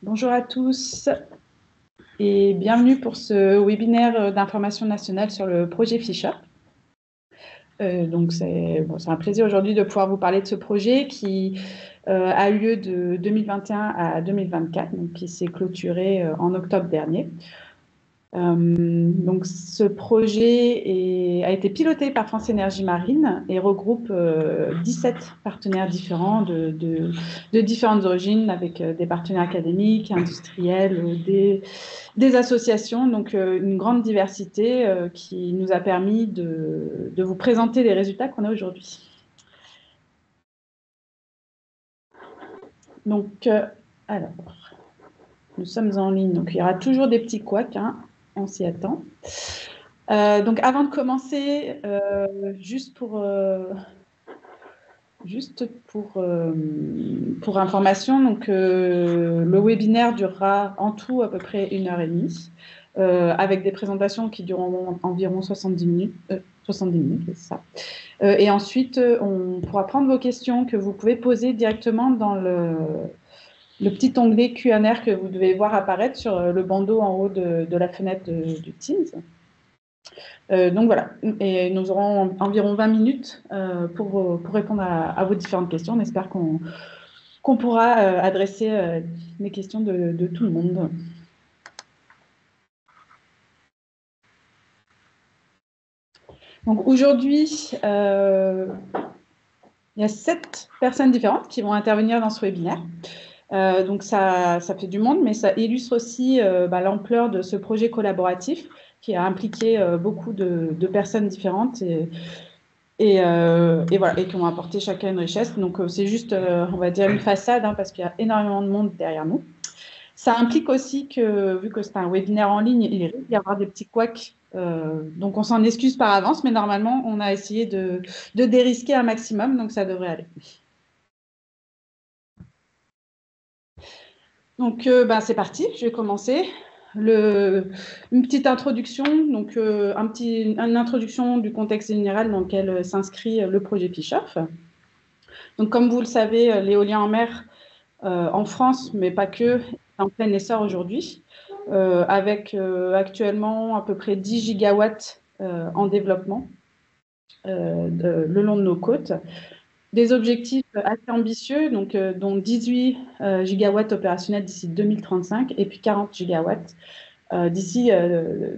Bonjour à tous et bienvenue pour ce webinaire d'information nationale sur le projet Fisher. Donc c'est un plaisir aujourd'hui de pouvoir vous parler de ce projet qui a eu lieu de 2021 à 2024, donc qui s'est clôturé en octobre dernier. Donc ce projet a été piloté par France Énergie Marine et regroupe 17 partenaires différents de différentes origines, avec des partenaires académiques, industriels, des associations, donc une grande diversité qui nous a permis de vous présenter les résultats qu'on a aujourd'hui. Donc, alors, nous sommes en ligne, donc il y aura toujours des petits couacs, hein, on s'y attend. Donc, avant de commencer, juste pour information, donc, le webinaire durera en tout à peu près 1h30, avec des présentations qui dureront environ 70 minutes. 70 minutes, c'est ça. Et ensuite, on pourra prendre vos questions que vous pouvez poser directement dans le petit onglet Q&A que vous devez voir apparaître sur le bandeau en haut de la fenêtre du Teams. Donc voilà, et nous aurons environ 20 minutes pour répondre à vos différentes questions. On espère qu'on pourra adresser les questions de tout le monde. Donc aujourd'hui, il y a 7 personnes différentes qui vont intervenir dans ce webinaire. Donc ça fait du monde, mais ça illustre aussi l'ampleur de ce projet collaboratif qui a impliqué beaucoup de personnes différentes et voilà, et qui ont apporté chacun une richesse. Donc c'est juste, on va dire, une façade, hein, parce qu'il y a énormément de monde derrière nous. Ça implique aussi que, vu que c'est un webinaire en ligne, il risque d'y avoir des petits couacs. Donc on s'en excuse par avance, mais normalement, on a essayé de dérisquer un maximum, donc ça devrait aller. Donc, c'est parti, je vais commencer. Une petite introduction, donc une introduction du contexte général dans lequel s'inscrit le projet Fischoff. Donc, comme vous le savez, l'éolien en mer en France, mais pas que, est en plein essor aujourd'hui, avec actuellement à peu près 10 gigawatts en développement le long de nos côtes. Des objectifs assez ambitieux, donc, dont 18 gigawatts opérationnels d'ici 2035 et puis 40 gigawatts d'ici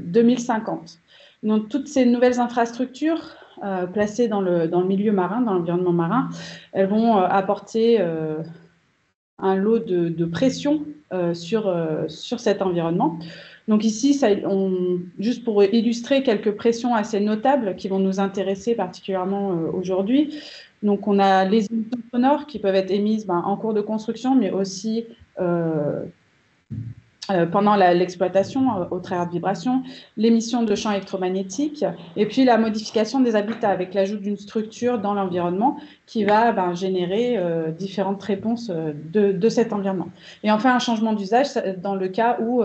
2050. Donc, toutes ces nouvelles infrastructures placées dans le milieu marin, dans l'environnement marin, elles vont apporter un lot de pression sur cet environnement. Donc ici, juste pour illustrer quelques pressions assez notables qui vont nous intéresser particulièrement aujourd'hui. Donc on a les émissions sonores qui peuvent être émises en cours de construction, mais aussi pendant l'exploitation, au travers de vibrations, l'émission de champs électromagnétiques, et puis la modification des habitats avec l'ajout d'une structure dans l'environnement qui va générer différentes réponses de cet environnement. Et enfin, un changement d'usage dans le cas où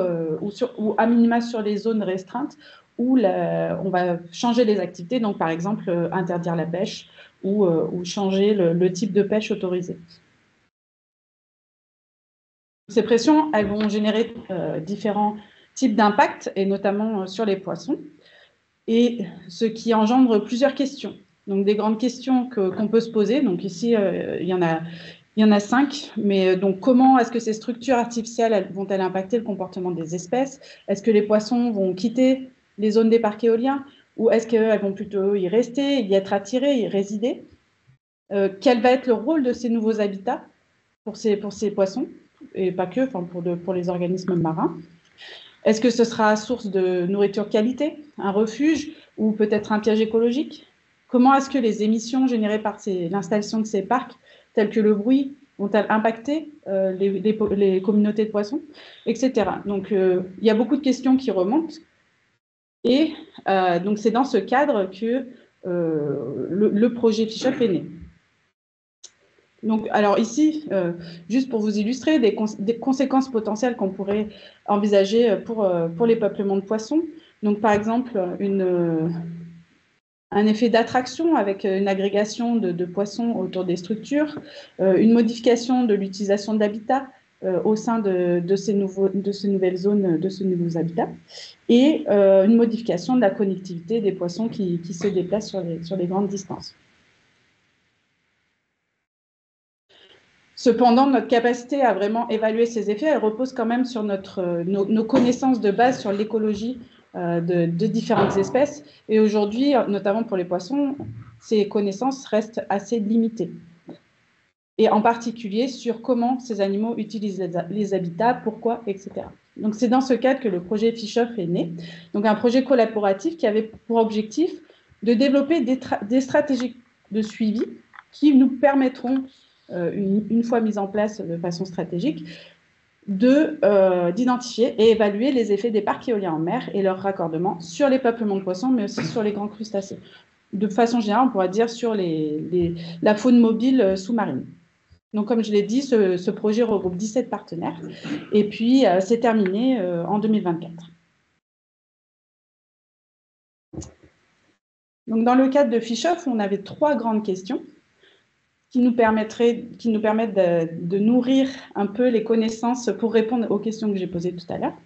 à minima sur les zones restreintes, où on va changer les activités, donc par exemple interdire la pêche ou changer le type de pêche autorisé. Ces pressions, elles vont générer différents types d'impacts, et notamment sur les poissons, et ce qui engendre plusieurs questions. Donc, des grandes questions qu'on peut se poser. Donc, ici, il y en a 5. Mais donc, comment est-ce que ces structures artificielles vont-elles impacter le comportement des espèces? Est-ce que les poissons vont quitter les zones des parcs éoliens? Ou est-ce qu'elles vont plutôt y rester, y être attirées, y résider? Quel va être le rôle de ces nouveaux habitats pour ces poissons? Et pas que, pour les organismes marins. Est-ce que ce sera source de nourriture qualité, un refuge ou peut-être un piège écologique? Comment est-ce que les émissions générées par l'installation de ces parcs, telles que le bruit, vont-elles impacter les communautés de poissons, etc. Donc, il y a beaucoup de questions qui remontent. Et donc, c'est dans ce cadre que le projet Fischoff est né. Donc, alors ici, juste pour vous illustrer des conséquences potentielles qu'on pourrait envisager pour les peuplements de poissons. Donc, par exemple, un effet d'attraction avec une agrégation de poissons autour des structures, une modification de l'utilisation de l'habitat, au sein de ces nouvelles zones, de ces nouveaux habitats, et une modification de la connectivité des poissons qui se déplacent sur les grandes distances. Cependant, notre capacité à vraiment évaluer ces effets, elle repose quand même sur nos connaissances de base sur l'écologie de différentes espèces. Et aujourd'hui, notamment pour les poissons, ces connaissances restent assez limitées. Et en particulier sur comment ces animaux utilisent les habitats, pourquoi, etc. Donc c'est dans ce cadre que le projet FISH-OFF est né. Donc un projet collaboratif qui avait pour objectif de développer des stratégies de suivi qui nous permettront, une fois mises en place de façon stratégique, d'identifier et évaluer les effets des parcs éoliens en mer et leur raccordement sur les peuplements de poissons, mais aussi sur les grands crustacés. De façon générale, on pourrait dire sur la faune mobile sous-marine. Donc, comme je l'ai dit, ce projet regroupe 17 partenaires et puis c'est terminé en 2024. Donc, dans le cadre de FISH-OFF, on avait 3 grandes questions qui nous permettent de nourrir un peu les connaissances pour répondre aux questions que j'ai posées tout à l'heure.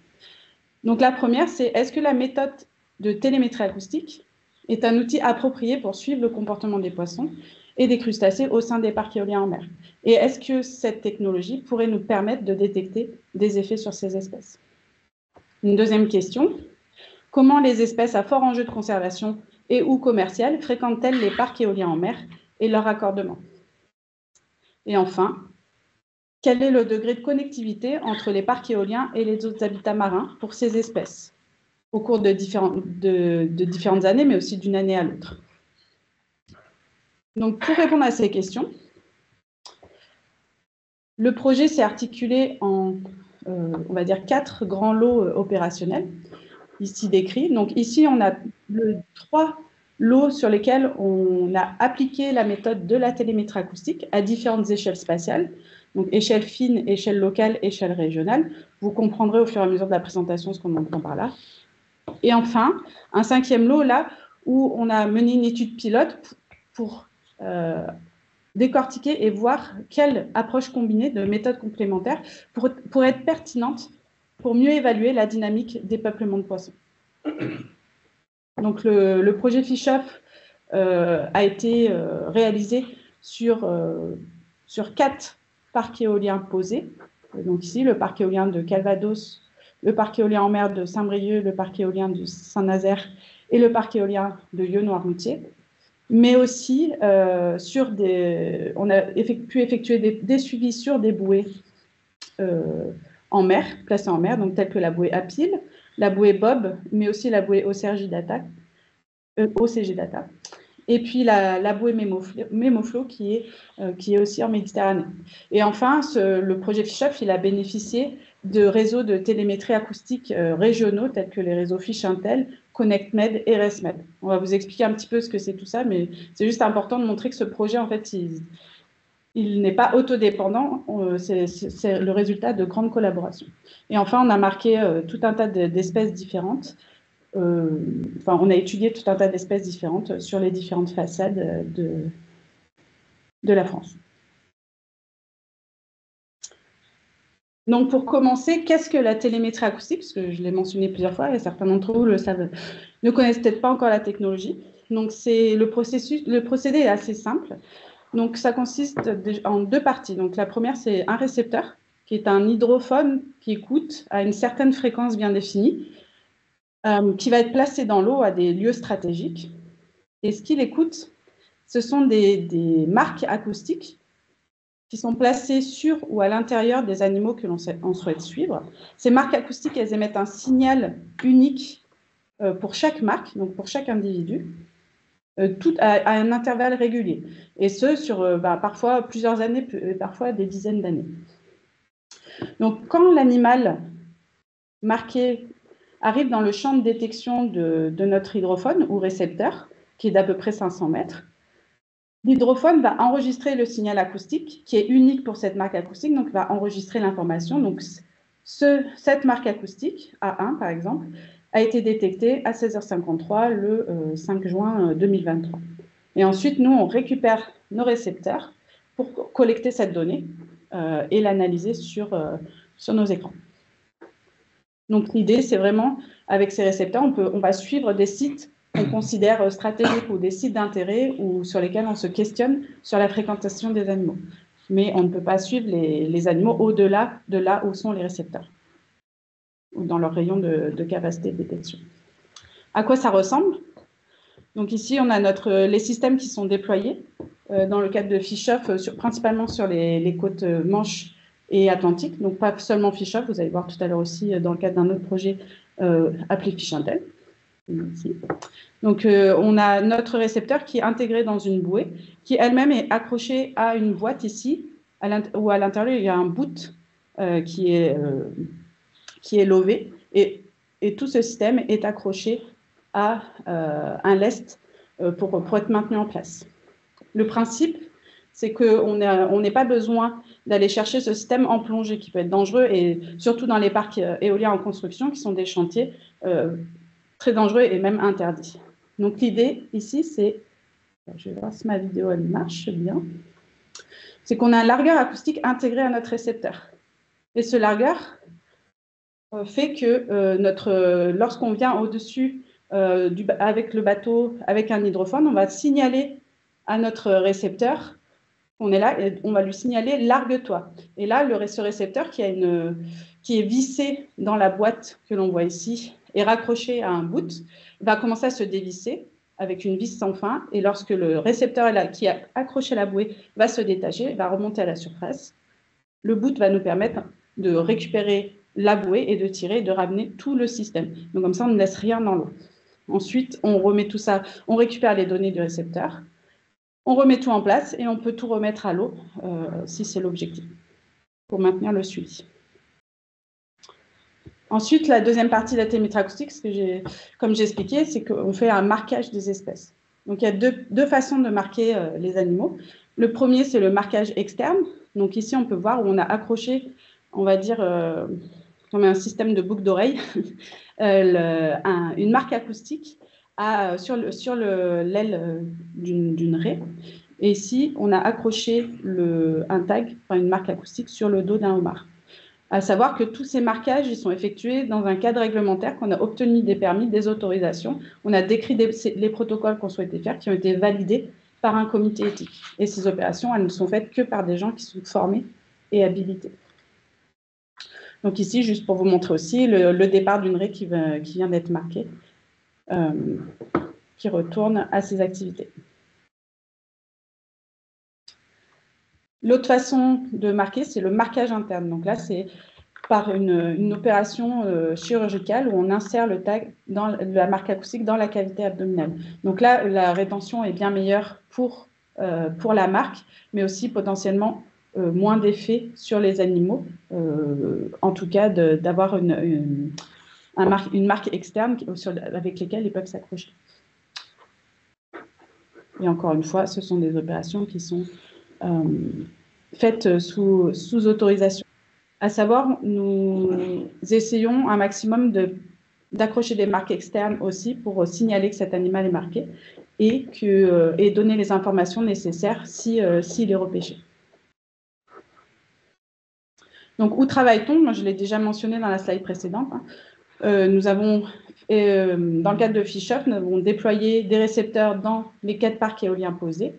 Donc, la première, c'est est-ce que la méthode de télémétrie acoustique est un outil approprié pour suivre le comportement des poissons et des crustacés au sein des parcs éoliens en mer? Et est-ce que cette technologie pourrait nous permettre de détecter des effets sur ces espèces? Une deuxième question, comment les espèces à fort enjeu de conservation et ou commercial fréquentent-elles les parcs éoliens en mer et leur raccordement? Et enfin, quel est le degré de connectivité entre les parcs éoliens et les autres habitats marins pour ces espèces au cours de différentes années, mais aussi d'une année à l'autre? Donc, pour répondre à ces questions, le projet s'est articulé en, on va dire, 4 grands lots opérationnels, ici décrits. Donc, ici, on a 3 lots sur lesquels on a appliqué la méthode de la télémétrie acoustique à différentes échelles spatiales, donc échelle fine, échelle locale, échelle régionale. Vous comprendrez au fur et à mesure de la présentation ce qu'on entend par là. Et enfin, un 5e lot, là, où on a mené une étude pilote pour décortiquer et voir quelle approche combinée de méthodes complémentaires pour être pertinente pour mieux évaluer la dynamique des peuplements de poissons. Donc, le projet FISH-OFF a été réalisé sur 4 parcs éoliens posés. Donc ici, le parc éolien de Calvados, le parc éolien en mer de Saint-Brieuc, le parc éolien de Saint-Nazaire et le parc éolien de Lieu-Noirmoutier. Mais aussi, on a pu effectuer des suivis sur des bouées en mer, placées en mer, donc telles que la bouée Apil, la bouée Bob, mais aussi la bouée OCG Data, et puis la bouée Mémoflo qui est aussi en Méditerranée. Et enfin, le projet FISH-OFF, il a bénéficié de réseaux de télémétrie acoustique régionaux tels que les réseaux FISH-Intel, ConnectMed et ResMed. On va vous expliquer un petit peu ce que c'est tout ça, mais c'est juste important de montrer que ce projet, en fait, il n'est pas autodépendant, c'est le résultat de grandes collaborations. Et enfin, on a marqué tout un tas d'espèces différentes. On a étudié tout un tas d'espèces différentes sur les différentes façades de la France. Donc, pour commencer, qu'est-ce que la télémétrie acoustique? Parce que je l'ai mentionné plusieurs fois et certains d'entre vous ne connaissent peut-être pas encore la technologie. Donc, le procédé est assez simple. Donc, ça consiste en 2 parties. Donc, la première, c'est un récepteur qui est un hydrophone qui écoute à une certaine fréquence bien définie, qui va être placé dans l'eau à des lieux stratégiques. Et ce qu'il écoute, ce sont des marques acoustiques qui sont placées sur ou à l'intérieur des animaux que l'on souhaite suivre. Ces marques acoustiques, elles émettent un signal unique pour chaque marque, donc pour chaque individu, tout à un intervalle régulier. Et ce, sur parfois plusieurs années, parfois des dizaines d'années. Donc, quand l'animal marqué arrive dans le champ de détection de notre hydrophone ou récepteur, qui est d'à peu près 500 mètres, l'hydrophone va enregistrer le signal acoustique, qui est unique pour cette marque acoustique, donc va enregistrer l'information. Donc, cette marque acoustique, A1 par exemple, a été détectée à 16h53 le 5 juin 2023. Et ensuite, nous, on récupère nos récepteurs pour collecter cette donnée et l'analyser sur nos écrans. Donc l'idée, c'est vraiment, avec ces récepteurs, on va suivre des sites qu'on considère stratégiques ou des sites d'intérêt ou sur lesquels on se questionne sur la fréquentation des animaux. Mais on ne peut pas suivre les animaux au-delà de là où sont les récepteurs ou dans leur rayon de capacité de détection. À quoi ça ressemble? Donc ici, on a les systèmes qui sont déployés dans le cadre de Fish-Off, principalement sur les côtes Manche et Atlantique. Donc pas seulement Fish-Off, vous allez voir tout à l'heure aussi dans le cadre d'un autre projet appelé Fish-Intel. Ici. Donc on a notre récepteur qui est intégré dans une bouée, qui elle-même est accrochée à une boîte ici, où à l'intérieur il y a un boot qui est lové, et tout ce système est accroché à un lest pour être maintenu en place. Le principe, c'est qu'on n'ait pas besoin d'aller chercher ce système en plongée qui peut être dangereux, et surtout dans les parcs éoliens en construction, qui sont des chantiers très dangereux et même interdits. Donc l'idée ici, c'est, je vais voir si ma vidéo elle marche bien, c'est qu'on a un largueur acoustique intégré à notre récepteur. Et ce largueur fait que lorsqu'on vient au-dessus avec le bateau, avec un hydrophone, on va signaler à notre récepteur qu'on est là, et on va lui signaler « largue-toi ». Et là, ce récepteur qui est vissé dans la boîte que l'on voit ici et raccroché à un boot, va commencer à se dévisser avec une vis sans fin, et lorsque le récepteur qui a accroché la bouée va se détacher, va remonter à la surface, le boot va nous permettre de récupérer la bouée et de tirer et de ramener tout le système. Donc comme ça, on ne laisse rien dans l'eau. Ensuite, on remet tout ça, on récupère les données du récepteur, on remet tout en place et on peut tout remettre à l'eau si c'est l'objectif, pour maintenir le suivi. Ensuite, la deuxième partie de la télémétrie acoustique, comme j'ai expliqué, c'est qu'on fait un marquage des espèces. Donc il y a deux façons de marquer les animaux. Le premier, c'est le marquage externe. Donc ici, on peut voir où on a accroché, on va dire, comme un système de boucle d'oreille, une marque acoustique sur l'aile d'une raie. Et ici, on a accroché un tag, enfin une marque acoustique, sur le dos d'un homard. À savoir que tous ces marquages, ils sont effectués dans un cadre réglementaire, qu'on a obtenu des permis, des autorisations. On a décrit les protocoles qu'on souhaitait faire, qui ont été validés par un comité éthique. Et ces opérations, elles ne sont faites que par des gens qui sont formés et habilités. Donc ici, juste pour vous montrer aussi le départ d'une raie qui vient d'être marquée, qui retourne à ses activités. L'autre façon de marquer, c'est le marquage interne. Donc là, c'est par une opération chirurgicale où on insère le tag, la marque acoustique, dans la cavité abdominale. Donc là, la rétention est bien meilleure pour la marque, mais aussi potentiellement moins d'effet sur les animaux, en tout cas d'avoir une marque externe avec lesquelles ils peuvent s'accrocher. Et encore une fois, ce sont des opérations qui sont faites sous autorisation. À savoir, nous essayons un maximum d'accrocher des marques externes aussi pour signaler que cet animal est marqué et donner les informations nécessaires s'il est repêché. Donc, où travaille-t-on? Moi, je l'ai déjà mentionné dans la slide précédente. Nous avons, dans le cadre de Fish-Off, nous avons déployé des récepteurs dans les 4 parcs éoliens posés,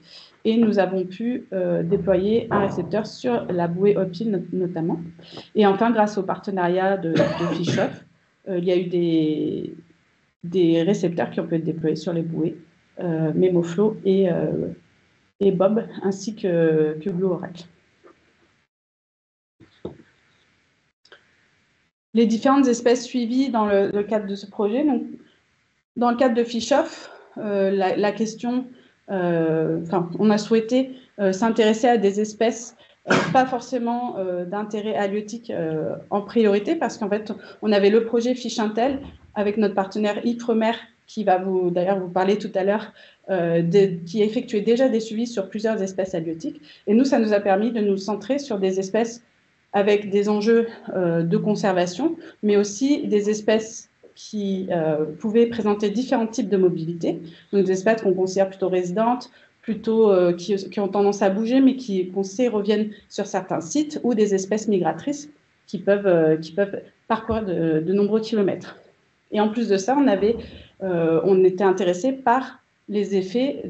et nous avons pu déployer un récepteur sur la bouée Hopil notamment. Et enfin, grâce au partenariat de Fish-Off, il y a eu des récepteurs qui ont pu être déployés sur les bouées MemoFlow et Bob, ainsi que Blue Oracle. Les différentes espèces suivies dans le cadre de ce projet. Donc, dans le cadre de Fish-Off, la question, on a souhaité s'intéresser à des espèces pas forcément d'intérêt halieutique en priorité, parce qu'en fait, on avait le projet Fish-Intel avec notre partenaire Ifremer, qui va d'ailleurs vous parler tout à l'heure, qui effectuait déjà des suivis sur plusieurs espèces halieutiques. Et nous, ça nous a permis de nous centrer sur des espèces avec des enjeux de conservation, mais aussi des espèces qui pouvaient présenter différents types de mobilité. Donc des espèces qu'on considère plutôt résidentes, plutôt qui ont tendance à bouger, mais qu'on sait reviennent sur certains sites, ou des espèces migratrices qui peuvent parcourir de nombreux kilomètres. Et en plus de ça, on était intéressé par les effets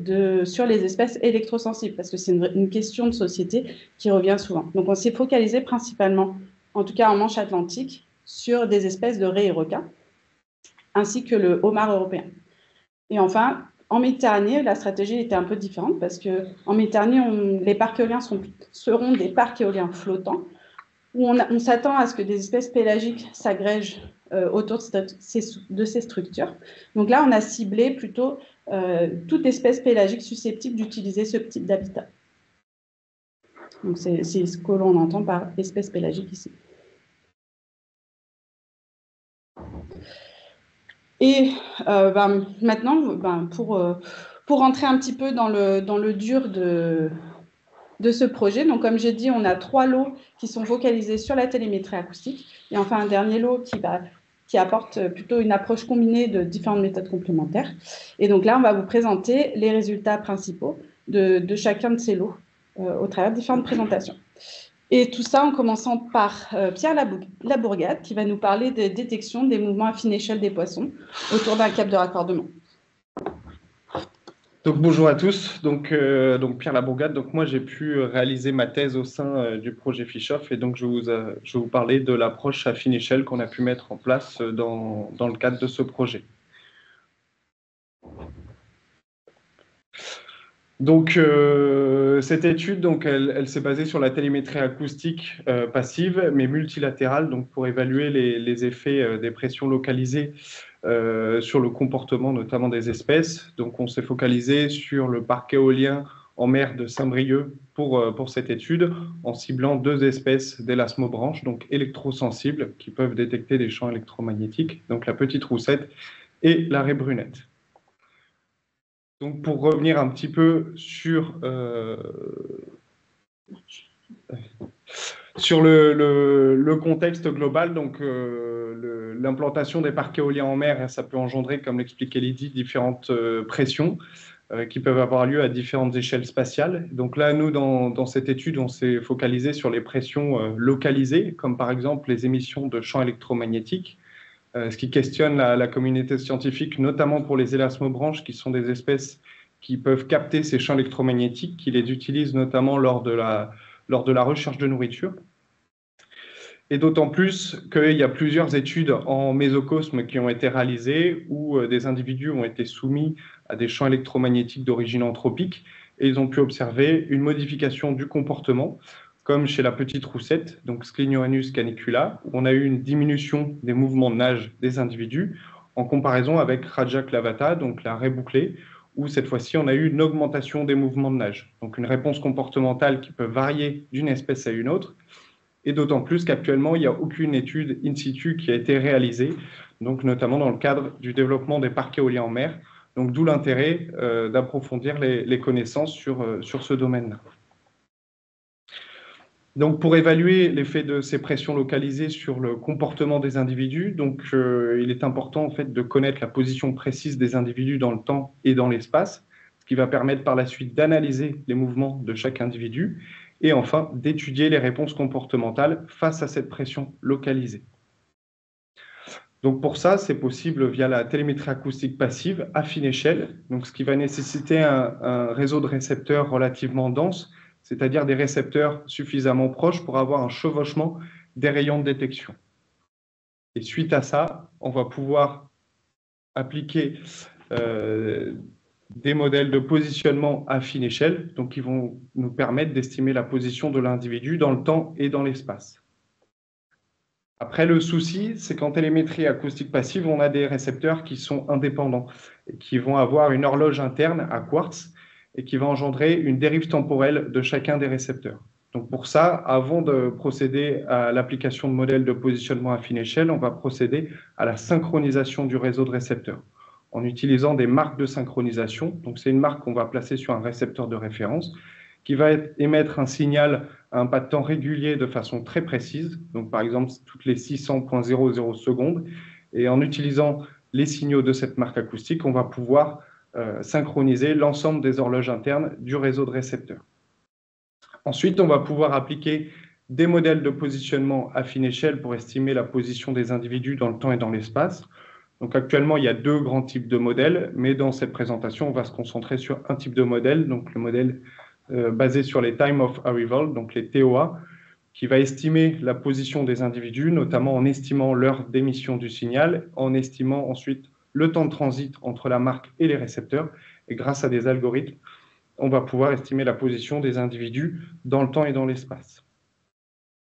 sur les espèces électrosensibles, parce que c'est une question de société qui revient souvent. Donc, on s'est focalisé principalement, en tout cas en Manche Atlantique, sur des espèces de raies et requins, ainsi que le homard européen. Et enfin, en Méditerranée, la stratégie était un peu différente, parce qu'en Méditerranée, les parcs éoliens seront des parcs éoliens flottants, où on s'attend à ce que des espèces pélagiques s'agrègent autour de ces structures. Donc là, on a ciblé plutôt toute espèce pélagique susceptible d'utiliser ce type d'habitat. Donc c'est ce que l'on entend par espèce pélagique ici. Et maintenant, pour rentrer un petit peu dans le dur de ce projet. Donc, comme j'ai dit, on a 3 lots qui sont focalisés sur la télémétrie acoustique. Et enfin, un dernier lot qui apporte plutôt une approche combinée de différentes méthodes complémentaires. Et donc là, on va vous présenter les résultats principaux de chacun de ces lots au travers de différentes présentations. Et tout ça en commençant par Pierre Labourgade, qui va nous parler de détection des mouvements à fine échelle des poissons autour d'un câble de raccordement. Donc bonjour à tous, donc Pierre Labourgade. Donc moi j'ai pu réaliser ma thèse au sein du projet FISH-OFF, et donc je vais vous parler de l'approche à fine échelle qu'on a pu mettre en place dans le cadre de ce projet. Donc cette étude, donc elle s'est basée sur la télémétrie acoustique passive mais multilatérale, donc pour évaluer les effets des pressions localisées sur le comportement notamment des espèces. Donc on s'est focalisé sur le parc éolien en mer de Saint-Brieuc pour cette étude, en ciblant 2 espèces d'élasmobranches, donc électrosensibles, qui peuvent détecter des champs électromagnétiques, donc la petite roussette et la raie brunette. Donc pour revenir un petit peu sur le contexte global, donc l'implantation des parcs éoliens en mer, ça peut engendrer, comme l'expliquait Lydie, différentes pressions qui peuvent avoir lieu à différentes échelles spatiales. Donc là, nous, dans cette étude, on s'est focalisé sur les pressions localisées, comme par exemple les émissions de champs électromagnétiques, ce qui questionne la communauté scientifique, notamment pour les élasmobranches, qui sont des espèces qui peuvent capter ces champs électromagnétiques, qui les utilisent notamment lors de la recherche de nourriture. Et d'autant plus qu'il y a plusieurs études en mésocosme qui ont été réalisées, où des individus ont été soumis à des champs électromagnétiques d'origine anthropique, et ils ont pu observer une modification du comportement, comme chez la petite roussette, donc Scliniorhinus canicula, où on a eu une diminution des mouvements de nage des individus, en comparaison avec Raja clavata, donc la raie bouclée, où cette fois-ci on a eu une augmentation des mouvements de nage. Donc une réponse comportementale qui peut varier d'une espèce à une autre, et d'autant plus qu'actuellement il n'y a aucune étude in situ qui a été réalisée, donc notamment dans le cadre du développement des parcs éoliens en mer, donc d'où l'intérêt d'approfondir les connaissances sur ce domaine-là. Donc, pour évaluer l'effet de ces pressions localisées sur le comportement des individus, donc, il est important en fait, de connaître la position précise des individus dans le temps et dans l'espace, ce qui va permettre par la suite d'analyser les mouvements de chaque individu et enfin d'étudier les réponses comportementales face à cette pression localisée. Donc pour ça, c'est possible via la télémétrie acoustique passive à fine échelle, donc ce qui va nécessiter un réseau de récepteurs relativement dense, c'est-à-dire des récepteurs suffisamment proches pour avoir un chevauchement des rayons de détection. Et suite à ça, on va pouvoir appliquer des modèles de positionnement à fine échelle, donc qui vont nous permettre d'estimer la position de l'individu dans le temps et dans l'espace. Après, le souci, c'est qu'en télémétrie acoustique passive, on a des récepteurs qui sont indépendants et qui vont avoir une horloge interne à quartz et qui va engendrer une dérive temporelle de chacun des récepteurs. Donc pour ça, avant de procéder à l'application de modèles de positionnement à fine échelle, on va procéder à la synchronisation du réseau de récepteurs en utilisant des marques de synchronisation. Donc c'est une marque qu'on va placer sur un récepteur de référence qui va émettre un signal à un pas de temps régulier de façon très précise, donc par exemple toutes les 600,00 secondes. Et en utilisant les signaux de cette marque acoustique, on va pouvoir synchroniser l'ensemble des horloges internes du réseau de récepteurs. Ensuite, on va pouvoir appliquer des modèles de positionnement à fine échelle pour estimer la position des individus dans le temps et dans l'espace. Donc actuellement, il y a deux grands types de modèles, mais dans cette présentation, on va se concentrer sur un type de modèle, donc le modèle basé sur les Time of Arrival, donc les TOA, qui va estimer la position des individus, notamment en estimant l'heure d'émission du signal, en estimant ensuite le temps de transit entre la marque et les récepteurs, et grâce à des algorithmes, on va pouvoir estimer la position des individus dans le temps et dans l'espace.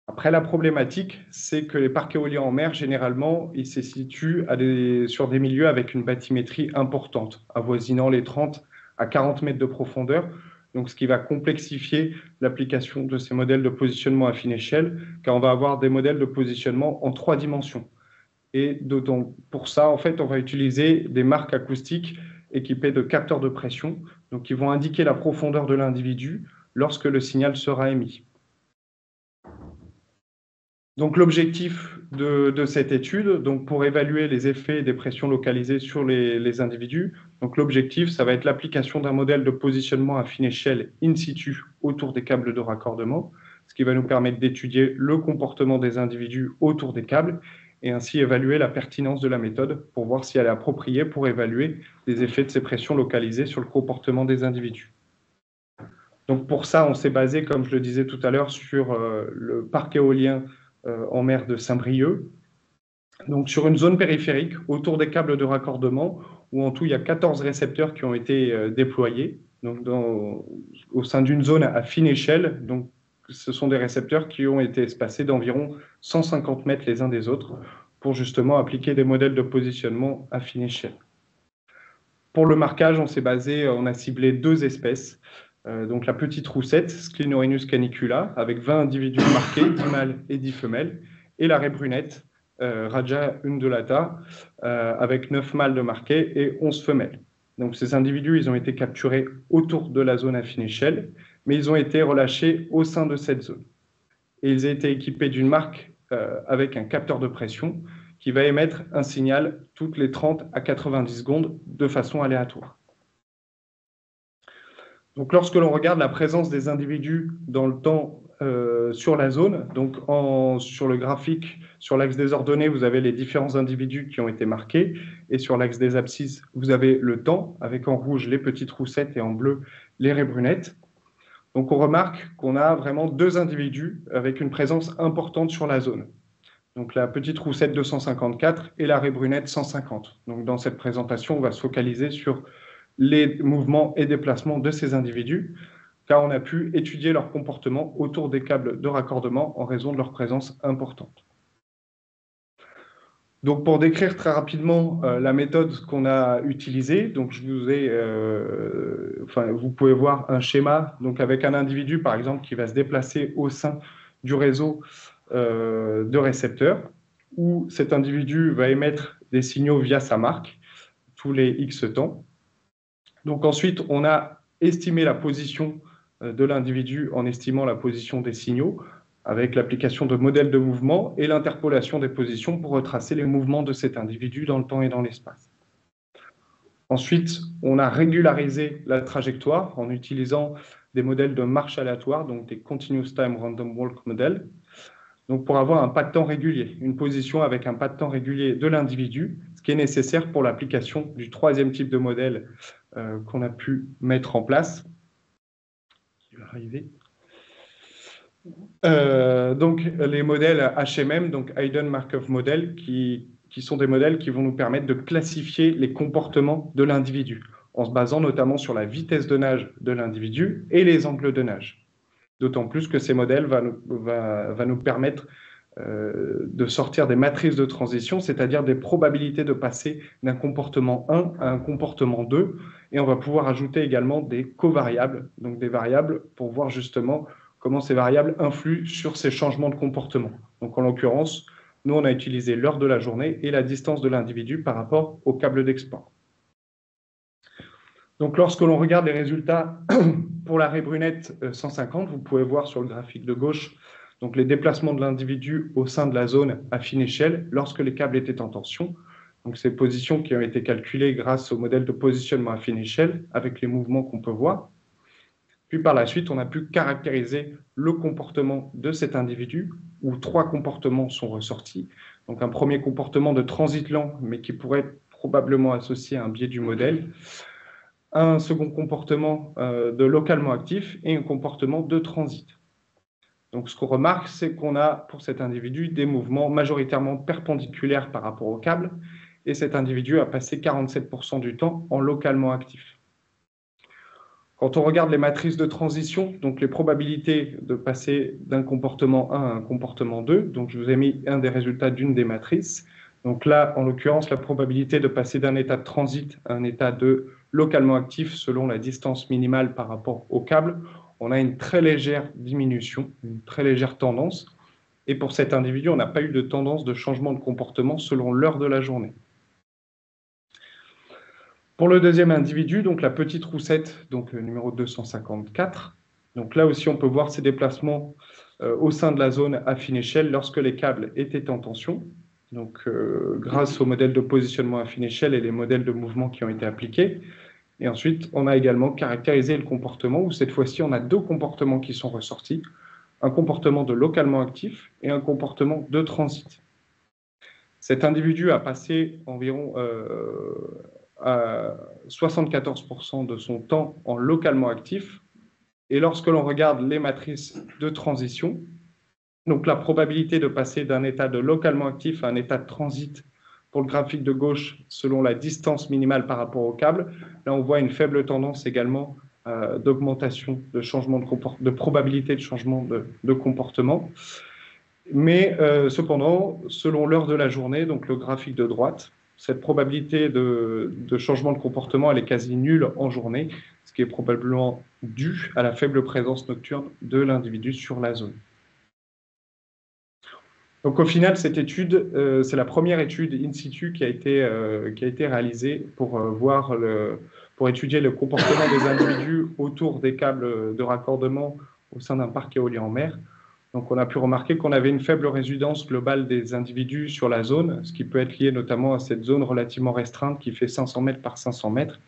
Après, la problématique, c'est que les parcs éoliens en mer, généralement, ils se situent sur des milieux avec une bathymétrie importante, avoisinant les 30 à 40 mètres de profondeur, donc ce qui va complexifier l'application de ces modèles de positionnement à fine échelle, car on va avoir des modèles de positionnement en 3 dimensions. Et pour ça, en fait, on va utiliser des marques acoustiques équipées de capteurs de pression, donc qui vont indiquer la profondeur de l'individu lorsque le signal sera émis. Donc l'objectif de cette étude, donc pour évaluer les effets des pressions localisées sur les individus, donc l'objectif, ça va être l'application d'un modèle de positionnement à fine échelle in situ autour des câbles de raccordement, ce qui va nous permettre d'étudier le comportement des individus autour des câbles et ainsi évaluer la pertinence de la méthode pour voir si elle est appropriée pour évaluer les effets de ces pressions localisées sur le comportement des individus. Donc pour ça, on s'est basé, comme je le disais tout à l'heure, sur le parc éolien en mer de Saint-Brieuc, donc sur une zone périphérique autour des câbles de raccordement, où en tout il y a 14 récepteurs qui ont été déployés, donc au sein d'une zone à fine échelle. Donc ce sont des récepteurs qui ont été espacés d'environ 150 mètres les uns des autres pour justement appliquer des modèles de positionnement à fine échelle. Pour le marquage, on a ciblé 2 espèces. Donc la petite roussette, Sclinorhinus canicula, avec 20 individus marqués, 10 mâles et 10 femelles, et la raie brunette, Raja undulata, avec 9 mâles de marqués et 11 femelles. Donc ces individus, ils ont été capturés autour de la zone à fine échelle, mais ils ont été relâchés au sein de cette zone. Et ils ont été équipés d'une marque avec un capteur de pression qui va émettre un signal toutes les 30 à 90 secondes de façon aléatoire. Donc, lorsque l'on regarde la présence des individus dans le temps sur la zone, donc sur le graphique, sur l'axe des ordonnées, vous avez les différents individus qui ont été marqués, et sur l'axe des abscisses, vous avez le temps, avec en rouge les petites roussettes et en bleu les raies brunettes. Donc, on remarque qu'on a vraiment 2 individus avec une présence importante sur la zone. Donc, la petite roussette 254 et la raie brunette 150. Donc, dans cette présentation, on va se focaliser sur les mouvements et déplacements de ces individus, car on a pu étudier leur comportement autour des câbles de raccordement en raison de leur présence importante. Donc, pour décrire très rapidement la méthode qu'on a utilisée, donc vous pouvez voir un schéma donc avec un individu, par exemple, qui va se déplacer au sein du réseau de récepteurs, où cet individu va émettre des signaux via sa marque tous les X temps. Donc ensuite, on a estimé la position de l'individu en estimant la position des signaux avec l'application de modèles de mouvement et l'interpolation des positions pour retracer les mouvements de cet individu dans le temps et dans l'espace. Ensuite, on a régularisé la trajectoire en utilisant des modèles de marche aléatoire, donc des Continuous Time Random Walk Model, donc pour avoir un pas de temps régulier, une position avec un pas de temps régulier de l'individu, ce qui est nécessaire pour l'application du 3e type de modèle qu'on a pu mettre en place. Qui va arriver. Donc les modèles HMM, donc Hidden Markov Model, qui sont des modèles qui vont nous permettre de classifier les comportements de l'individu, en se basant notamment sur la vitesse de nage de l'individu et les angles de nage. D'autant plus que ces modèles vont nous permettre de sortir des matrices de transition, c'est-à-dire des probabilités de passer d'un comportement 1 à un comportement 2, et on va pouvoir ajouter également des covariables, donc des variables pour voir justement comment ces variables influent sur ces changements de comportement. Donc en l'occurrence, nous on a utilisé l'heure de la journée et la distance de l'individu par rapport au câble d'export. Donc lorsque l'on regarde les résultats pour la raie brunette 150, vous pouvez voir sur le graphique de gauche donc les déplacements de l'individu au sein de la zone à fine échelle lorsque les câbles étaient en tension. Donc, ces positions qui ont été calculées grâce au modèle de positionnement à fine échelle avec les mouvements qu'on peut voir. Puis par la suite, on a pu caractériser le comportement de cet individu où 3 comportements sont ressortis. Donc un premier comportement de transit lent, mais qui pourrait être probablement associé à un biais du modèle. Un second comportement de localement actif et un comportement de transit. Donc ce qu'on remarque, c'est qu'on a pour cet individu des mouvements majoritairement perpendiculaires par rapport au câble, et cet individu a passé 47% du temps en localement actif. Quand on regarde les matrices de transition, donc les probabilités de passer d'un comportement 1 à un comportement 2, donc je vous ai mis un des résultats d'une des matrices. Donc là, en l'occurrence, la probabilité de passer d'un état de transit à un état de localement actif selon la distance minimale par rapport au câble, on a une très légère diminution, une très légère tendance. Et pour cet individu, on n'a pas eu de tendance de changement de comportement selon l'heure de la journée. Pour le deuxième individu, donc la petite roussette, donc numéro 254, donc là aussi on peut voir ces déplacements au sein de la zone à fine échelle lorsque les câbles étaient en tension. Donc grâce au modèle de positionnement à fine échelle et les modèles de mouvement qui ont été appliqués. Et ensuite, on a également caractérisé le comportement où cette fois-ci on a 2 comportements qui sont ressortis, un comportement de localement actif et un comportement de transit. Cet individu a passé environ à 74% de son temps en localement actif. Et lorsque l'on regarde les matrices de transition, donc la probabilité de passer d'un état de localement actif à un état de transit pour le graphique de gauche selon la distance minimale par rapport au câble, là on voit une faible tendance également d'augmentation de changement de probabilité de changement de comportement. Mais cependant, selon l'heure de la journée, donc le graphique de droite, cette probabilité de changement de comportement, elle est quasi nulle en journée, ce qui est probablement dû à la faible présence nocturne de l'individu sur la zone. Donc au final, cette étude, c'est la première étude in situ qui a été réalisée pour pour étudier le comportement des individus autour des câbles de raccordement au sein d'un parc éolien en mer. Donc on a pu remarquer qu'on avait une faible résidence globale des individus sur la zone, ce qui peut être lié notamment à cette zone relativement restreinte qui fait 500 mètres par 500 mètres,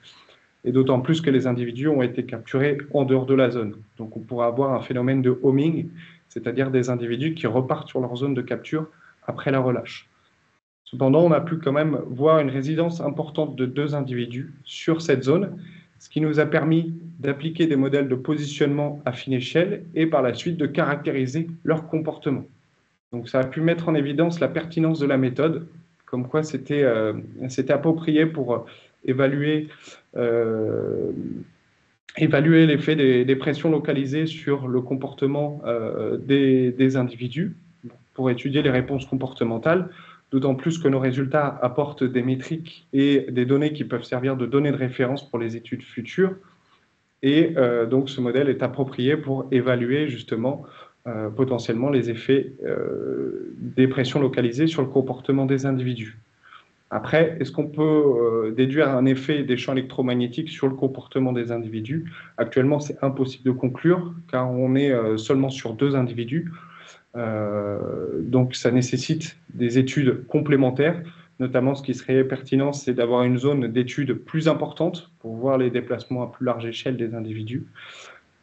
et d'autant plus que les individus ont été capturés en dehors de la zone. Donc on pourra avoir un phénomène de homing, c'est-à-dire des individus qui repartent sur leur zone de capture après la relâche. Cependant, on a pu quand même voir une résidence importante de 2 individus sur cette zone, ce qui nous a permis d'appliquer des modèles de positionnement à fine échelle et par la suite de caractériser leur comportement. Donc ça a pu mettre en évidence la pertinence de la méthode, comme quoi c'était approprié pour évaluer l'effet des pressions localisées sur le comportement des individus pour étudier les réponses comportementales, d'autant plus que nos résultats apportent des métriques et des données qui peuvent servir de données de référence pour les études futures. Et donc ce modèle est approprié pour évaluer justement potentiellement les effets des pressions localisées sur le comportement des individus. Après, est-ce qu'on peut déduire un effet des champs électromagnétiques sur le comportement des individus? Actuellement, c'est impossible de conclure, car on est seulement sur 2 individus. Donc, ça nécessite des études complémentaires. Notamment, ce qui serait pertinent, c'est d'avoir une zone d'étude plus importante pour voir les déplacements à plus large échelle des individus.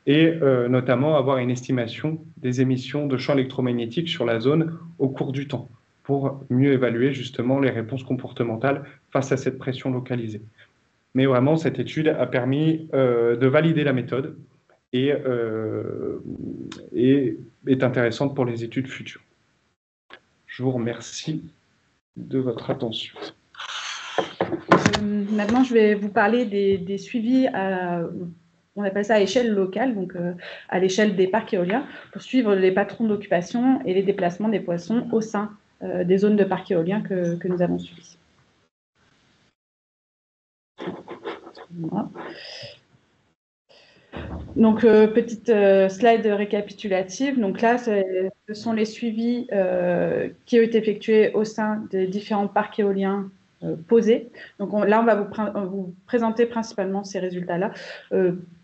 Et notamment avoir une estimation des émissions de champs électromagnétiques sur la zone au cours du temps, pour mieux évaluer justement les réponses comportementales face à cette pression localisée. Mais vraiment, cette étude a permis de valider la méthode et est intéressante pour les études futures. Je vous remercie de votre attention. Maintenant, je vais vous parler des suivis on appelle ça à échelle locale, donc à l'échelle des parcs éoliens, pour suivre les patrons d'occupation et les déplacements des poissons au sein des zones de parcs éoliens que nous avons suivis. Voilà. Donc, petite slide récapitulative. Donc là, ce sont les suivis qui ont été effectués au sein des différents parcs éoliens posés. Donc là, on va vous présenter principalement ces résultats-là.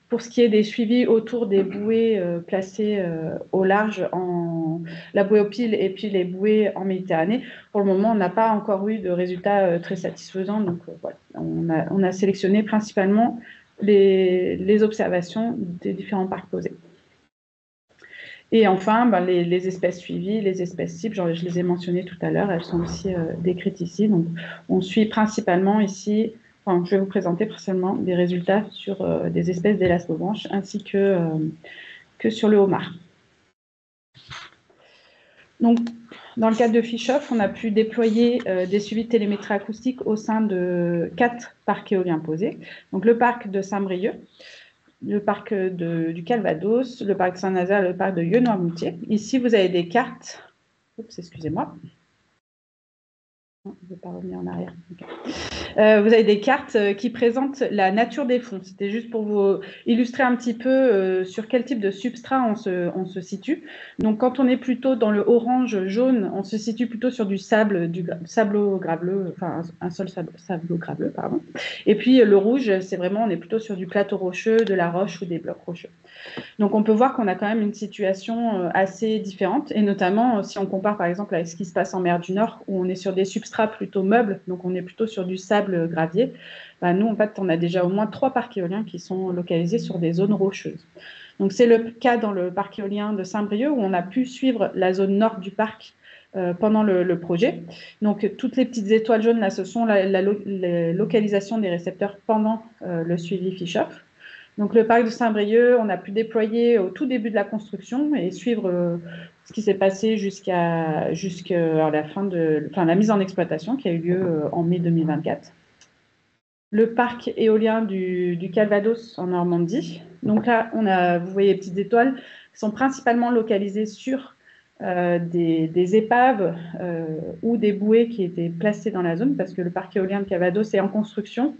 Pour ce qui est des suivis autour des bouées placées au large en la bouée aux piles et puis les bouées en Méditerranée. Pour le moment, on n'a pas encore eu de résultats très satisfaisants. Donc, voilà, on a sélectionné principalement les observations des différents parcs posés. Et enfin, les espèces suivies, les espèces cibles, je les ai mentionnées tout à l'heure, elles sont aussi décrites ici. Donc, on suit principalement ici, je vais vous présenter principalement des résultats sur des espèces d'élasmobranches ainsi que sur le homard. Donc, dans le cadre de FISH-OFF, on a pu déployer des suivis de télémétrie acoustique au sein de 4 parcs éoliens posés. Donc, le parc de Saint-Brieuc, le parc du Calvados, le parc de Saint-Nazaire, le parc de Yeux-Noirmoutier. Ici, vous avez des cartes. Oups, excusez-moi. Non, je ne vais pas revenir en arrière. Okay. Vous avez des cartes qui présentent la nature des fonds. C'était juste pour vous illustrer un petit peu sur quel type de substrat on se situe. Donc, quand on est plutôt dans le orange-jaune, on se situe plutôt sur du sablo-graveleux, enfin un sol sablo-graveleux, pardon. Et puis, le rouge, c'est vraiment, on est plutôt sur du plateau rocheux, de la roche ou des blocs rocheux. Donc, on peut voir qu'on a quand même une situation assez différente, et notamment si on compare par exemple avec ce qui se passe en mer du Nord, où on est sur des substrats plutôt meubles, donc on est plutôt sur du sable gravier. Nous, en fait, on a déjà au moins 3 parcs éoliens qui sont localisés sur des zones rocheuses. Donc, c'est le cas dans le parc éolien de Saint-Brieuc, où on a pu suivre la zone nord du parc pendant le projet. Donc, toutes les petites étoiles jaunes, là, ce sont la localisation des récepteurs pendant le suivi FISH-OFF. Donc, le parc de Saint-Brieuc, on a pu déployer au tout début de la construction et suivre ce qui s'est passé jusqu'à la mise en exploitation qui a eu lieu en mai 2024. Le parc éolien du Calvados en Normandie. Donc là, vous voyez les petites étoiles qui sont principalement localisées sur des épaves ou des bouées qui étaient placées dans la zone, parce que le parc éolien de Calvados est en construction,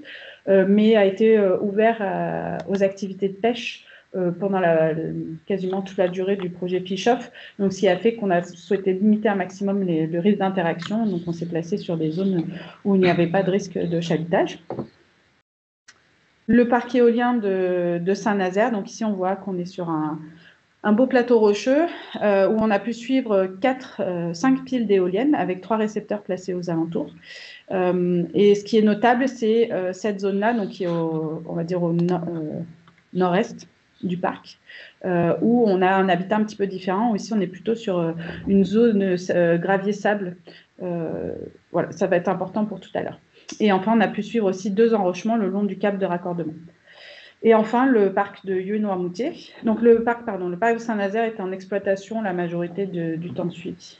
mais a été ouvert aux activités de pêche pendant quasiment toute la durée du projet FISH-OFF. Donc, ce qui a fait qu'on a souhaité limiter un maximum le risque d'interaction. Donc, on s'est placé sur des zones où il n'y avait pas de risque de chalutage. Le parc éolien de Saint-Nazaire. Donc, ici, on voit qu'on est sur un beau plateau rocheux où on a pu suivre 5 piles d'éoliennes avec 3 récepteurs placés aux alentours. Et ce qui est notable, c'est cette zone-là, donc qui est on va dire au nord-est du parc, où on a un habitat un petit peu différent. Ici, on est plutôt sur une zone gravier-sable. Voilà, ça va être important pour tout à l'heure. Et enfin, on a pu suivre aussi 2 enrochements le long du câble de raccordement. Et enfin, le parc de Yeux-Noirmoutier. Donc, le parc de Saint-Nazaire était en exploitation la majorité du temps de suivi.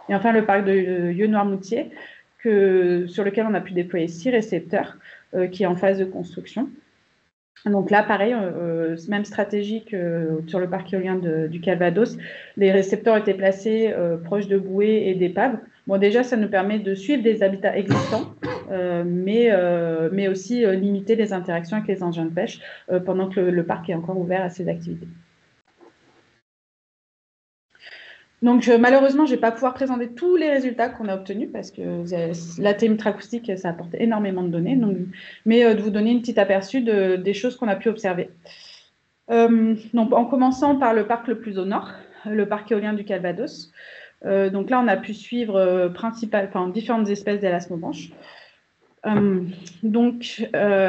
Et enfin, le parc de Yeux-Noirmoutier, sur lequel on a pu déployer 6 récepteurs, qui est en phase de construction. Donc là, pareil, même stratégie que sur le parc éolien du Calvados. Les récepteurs étaient placés proches de bouées et d'épaves. Bon, déjà, ça nous permet de suivre des habitats existants, mais aussi limiter les interactions avec les engins de pêche pendant que le parc est encore ouvert à ces activités. Donc, malheureusement, je ne vais pas pouvoir présenter tous les résultats qu'on a obtenus parce que la télémétrie acoustique, ça apporte énormément de données, mais de vous donner une petite aperçu des choses qu'on a pu observer. Donc, en commençant par le parc le plus au nord, le parc éolien du Calvados. Donc là, on a pu suivre différentes espèces d'élasmobranches. Donc,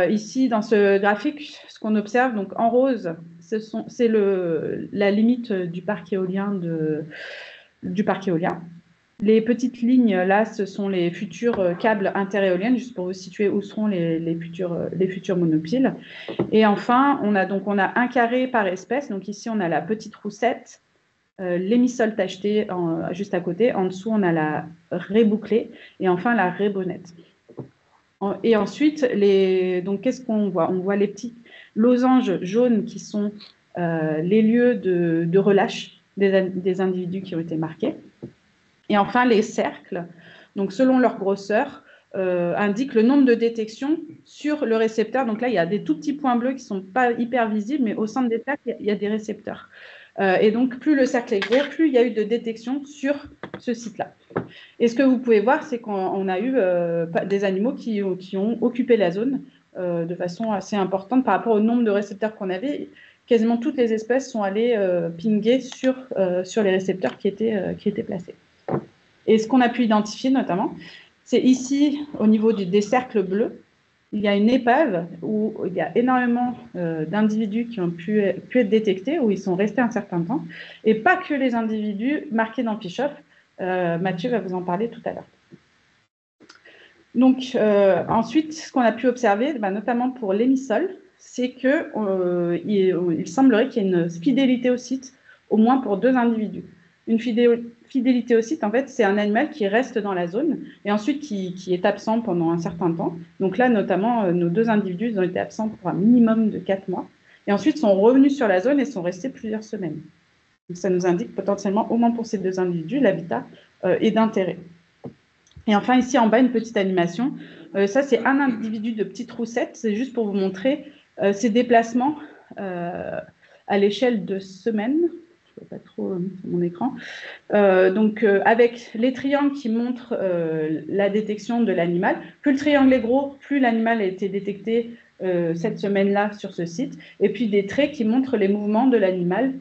ici, dans ce graphique, ce qu'on observe, donc en rose, c'est la limite du parc éolien Les petites lignes, là, ce sont les futurs câbles interéoliennes, juste pour vous situer où seront les futurs monopiles. Et enfin, on a un carré par espèce. Donc ici, on a la petite roussette, l'émissol tacheté juste à côté. En dessous, on a la raie bouclée et enfin la raie bonnette. Et ensuite, donc qu'est-ce qu'on voit? On voit les petits losanges jaunes qui sont les lieux de relâche des individus qui ont été marqués. Et enfin, les cercles, donc selon leur grosseur, indiquent le nombre de détections sur le récepteur. Donc là, il y a des tout petits points bleus qui ne sont pas hyper visibles, mais au centre des cercles, il y a des récepteurs. Et donc, plus le cercle est gros, plus il y a eu de détections sur ce site-là. Et ce que vous pouvez voir, c'est qu'on a eu des animaux qui ont occupé la zone de façon assez importante par rapport au nombre de récepteurs qu'on avait. quasiment toutes les espèces sont allées pinguer sur les récepteurs qui étaient placés. Et ce qu'on a pu identifier notamment, c'est ici, au niveau des cercles bleus, il y a une épave où il y a énormément d'individus qui ont pu être détectés, où ils sont restés un certain temps, et pas que les individus marqués dans Pishoff. Mathieu va vous en parler tout à l'heure. Donc, ensuite, ce qu'on a pu observer, notamment pour l'émissol, c'est qu'il semblerait qu'il y ait une fidélité au site, au moins pour 2 individus. Une fidélité au site, en fait, c'est un animal qui reste dans la zone et ensuite qui est absent pendant un certain temps. Donc là, notamment, nos 2 individus ils ont été absents pour un minimum de 4 mois et ensuite sont revenus sur la zone et sont restés plusieurs semaines. Donc ça nous indique potentiellement, au moins pour ces 2 individus, l'habitat est d'intérêt. Et enfin, ici en bas, une petite animation. Ça, c'est un individu de petite roussette. C'est juste pour vous montrer ses déplacements à l'échelle de semaines. Je ne vois pas trop sur mon écran. Donc, avec les triangles qui montrent la détection de l'animal. Plus le triangle est gros, plus l'animal a été détecté cette semaine-là sur ce site. Et puis des traits qui montrent les mouvements de l'animal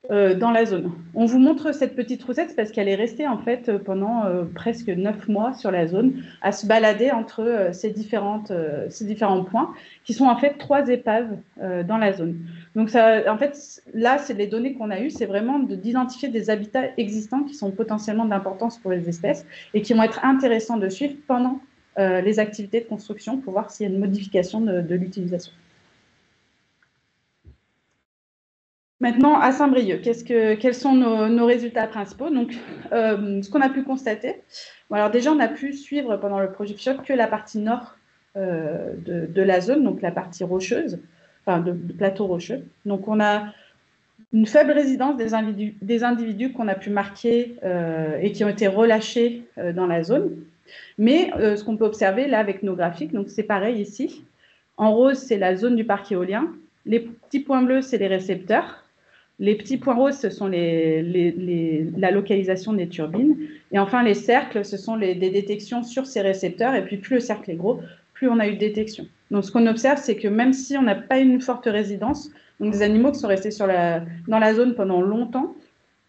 dans la zone. On vous montre cette petite roussette parce qu'elle est restée en fait pendant presque 9 mois sur la zone à se balader entre ces différents points qui sont en fait 3 épaves dans la zone. Donc ça, en fait, là, c'est les données qu'on a eues, c'est vraiment d'identifier des habitats existants qui sont potentiellement d'importance pour les espèces et qui vont être intéressants de suivre pendant les activités de construction pour voir s'il y a une modification de l'utilisation. Maintenant, à Saint-Brieuc, quels sont nos résultats principaux? Donc, ce qu'on a pu constater, alors déjà, on a pu suivre pendant le projet Pishoff que la partie nord de la zone, donc la partie rocheuse, enfin de plateau rocheux. Donc, on a une faible résidence des individus qu'on a pu marquer et qui ont été relâchés dans la zone. Mais ce qu'on peut observer là avec nos graphiques, donc c'est pareil ici. En rose, c'est la zone du parc éolien. Les petits points bleus, c'est les récepteurs. Les petits points roses, ce sont la localisation des turbines. Et enfin, les cercles, ce sont des détections sur ces récepteurs. Et puis, plus le cercle est gros, plus on a eu de détection. Donc, ce qu'on observe, c'est que même si on n'a pas une forte résidence, donc des animaux qui sont restés dans la zone pendant longtemps,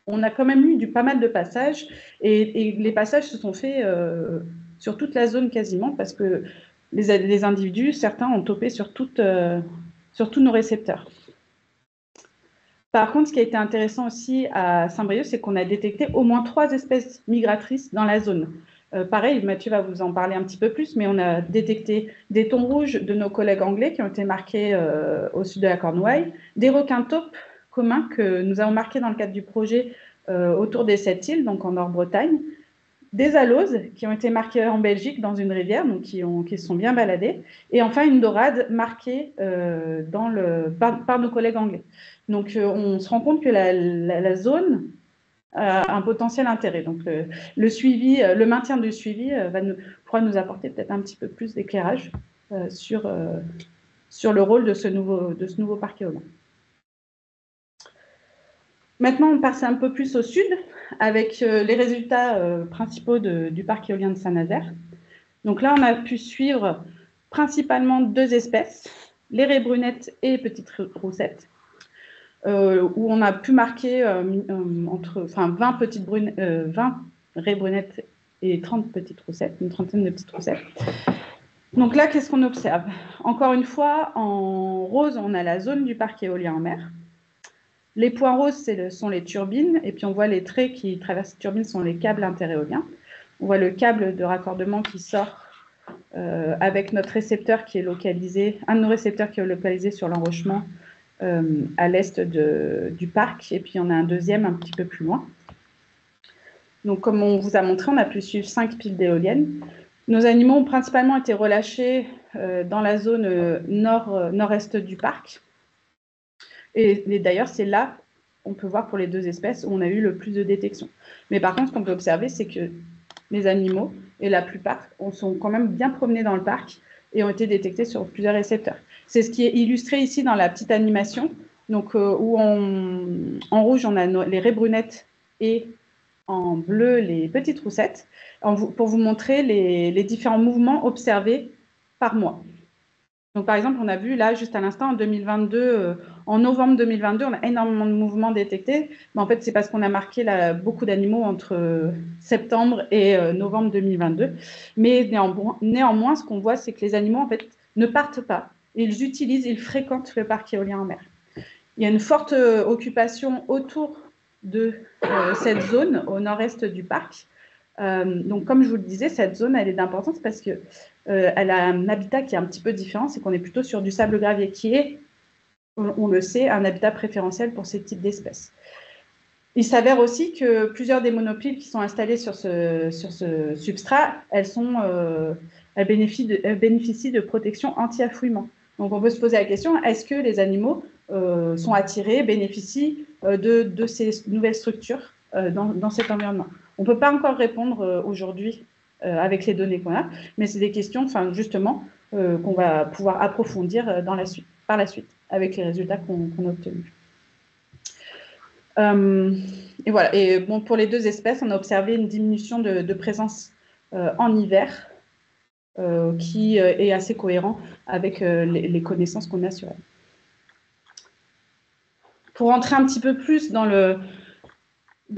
on a quand même eu pas mal de passages. Et les passages se sont faits sur toute la zone quasiment, parce que les individus, certains ont topé sur tous nos récepteurs. Par contre, ce qui a été intéressant aussi à Saint-Brieuc, c'est qu'on a détecté au moins 3 espèces migratrices dans la zone. Pareil, Mathieu va vous en parler un petit peu plus, mais on a détecté des thons rouges de nos collègues anglais qui ont été marqués au sud de la Cornouaille, des requins taupes communs que nous avons marqués dans le cadre du projet autour des 7 îles, donc en Nord-Bretagne, des aloses qui ont été marquées en Belgique dans une rivière, donc qui se sont bien baladées, et enfin une dorade marquée par nos collègues anglais. Donc on se rend compte que la zone a un potentiel intérêt. Donc le maintien du suivi pourra nous apporter peut-être un petit peu plus d'éclairage sur le rôle de ce nouveau parc éolien. Maintenant, on passe un peu plus au sud avec les résultats principaux du parc éolien de Saint-Nazaire. Donc là, on a pu suivre principalement 2 espèces, les raies brunettes et les petites roussettes, où on a pu marquer 20 raies brunettes et 30 petites roussettes, une trentaine de petites roussettes. Donc là, qu'est-ce qu'on observe? Encore une fois, en rose, on a la zone du parc éolien en mer. Les points roses, ce sont les turbines, et puis on voit les traits qui traversent les turbines sont les câbles interéoliens. On voit le câble de raccordement qui sort avec notre récepteur qui est localisé, un de nos récepteurs qui est localisé sur l'enrochement à l'est du parc, et puis on a un deuxième un petit peu plus loin. Donc comme on vous a montré, on a pu suivre 5 piles d'éoliennes. Nos animaux ont principalement été relâchés dans la zone nord-est du parc. Et d'ailleurs, c'est là, on peut voir pour les 2 espèces, où on a eu le plus de détection. Mais par contre, ce qu'on peut observer, c'est que les animaux, et la plupart, sont quand même bien promenés dans le parc et ont été détectés sur plusieurs récepteurs. C'est ce qui est illustré ici dans la petite animation, donc, où en rouge, on a les raies brunettes et en bleu, les petites roussettes, pour vous montrer les différents mouvements observés par mois. Donc, par exemple, on a vu là, juste à l'instant, en 2022, en novembre 2022, on a énormément de mouvements détectés. Mais en fait, c'est parce qu'on a marqué là, beaucoup d'animaux entre septembre et novembre 2022. Mais néanmoins, ce qu'on voit, c'est que les animaux, en fait, ne partent pas. Ils fréquentent le parc éolien en mer. Il y a une forte occupation autour de cette zone au nord-est du parc. Donc, comme je vous le disais, cette zone, elle est d'importance parce que elle a un habitat qui est un petit peu différent, c'est qu'on est plutôt sur du sable gravier, qui est, on le sait, un habitat préférentiel pour ces types d'espèces. Il s'avère aussi que plusieurs des monopiles qui sont installés sur ce substrat, elles bénéficient de protection anti-affouillement. Donc, on peut se poser la question, est-ce que les animaux sont attirés, bénéficient de ces nouvelles structures dans cet environnement? On ne peut pas encore répondre aujourd'hui avec les données qu'on a, mais c'est des questions, justement, qu'on va pouvoir approfondir par la suite, avec les résultats qu'on a obtenus. Et voilà. Et bon, pour les deux espèces, on a observé une diminution de présence en hiver qui est assez cohérent avec les connaissances qu'on a sur elles. Pour rentrer un petit peu plus dans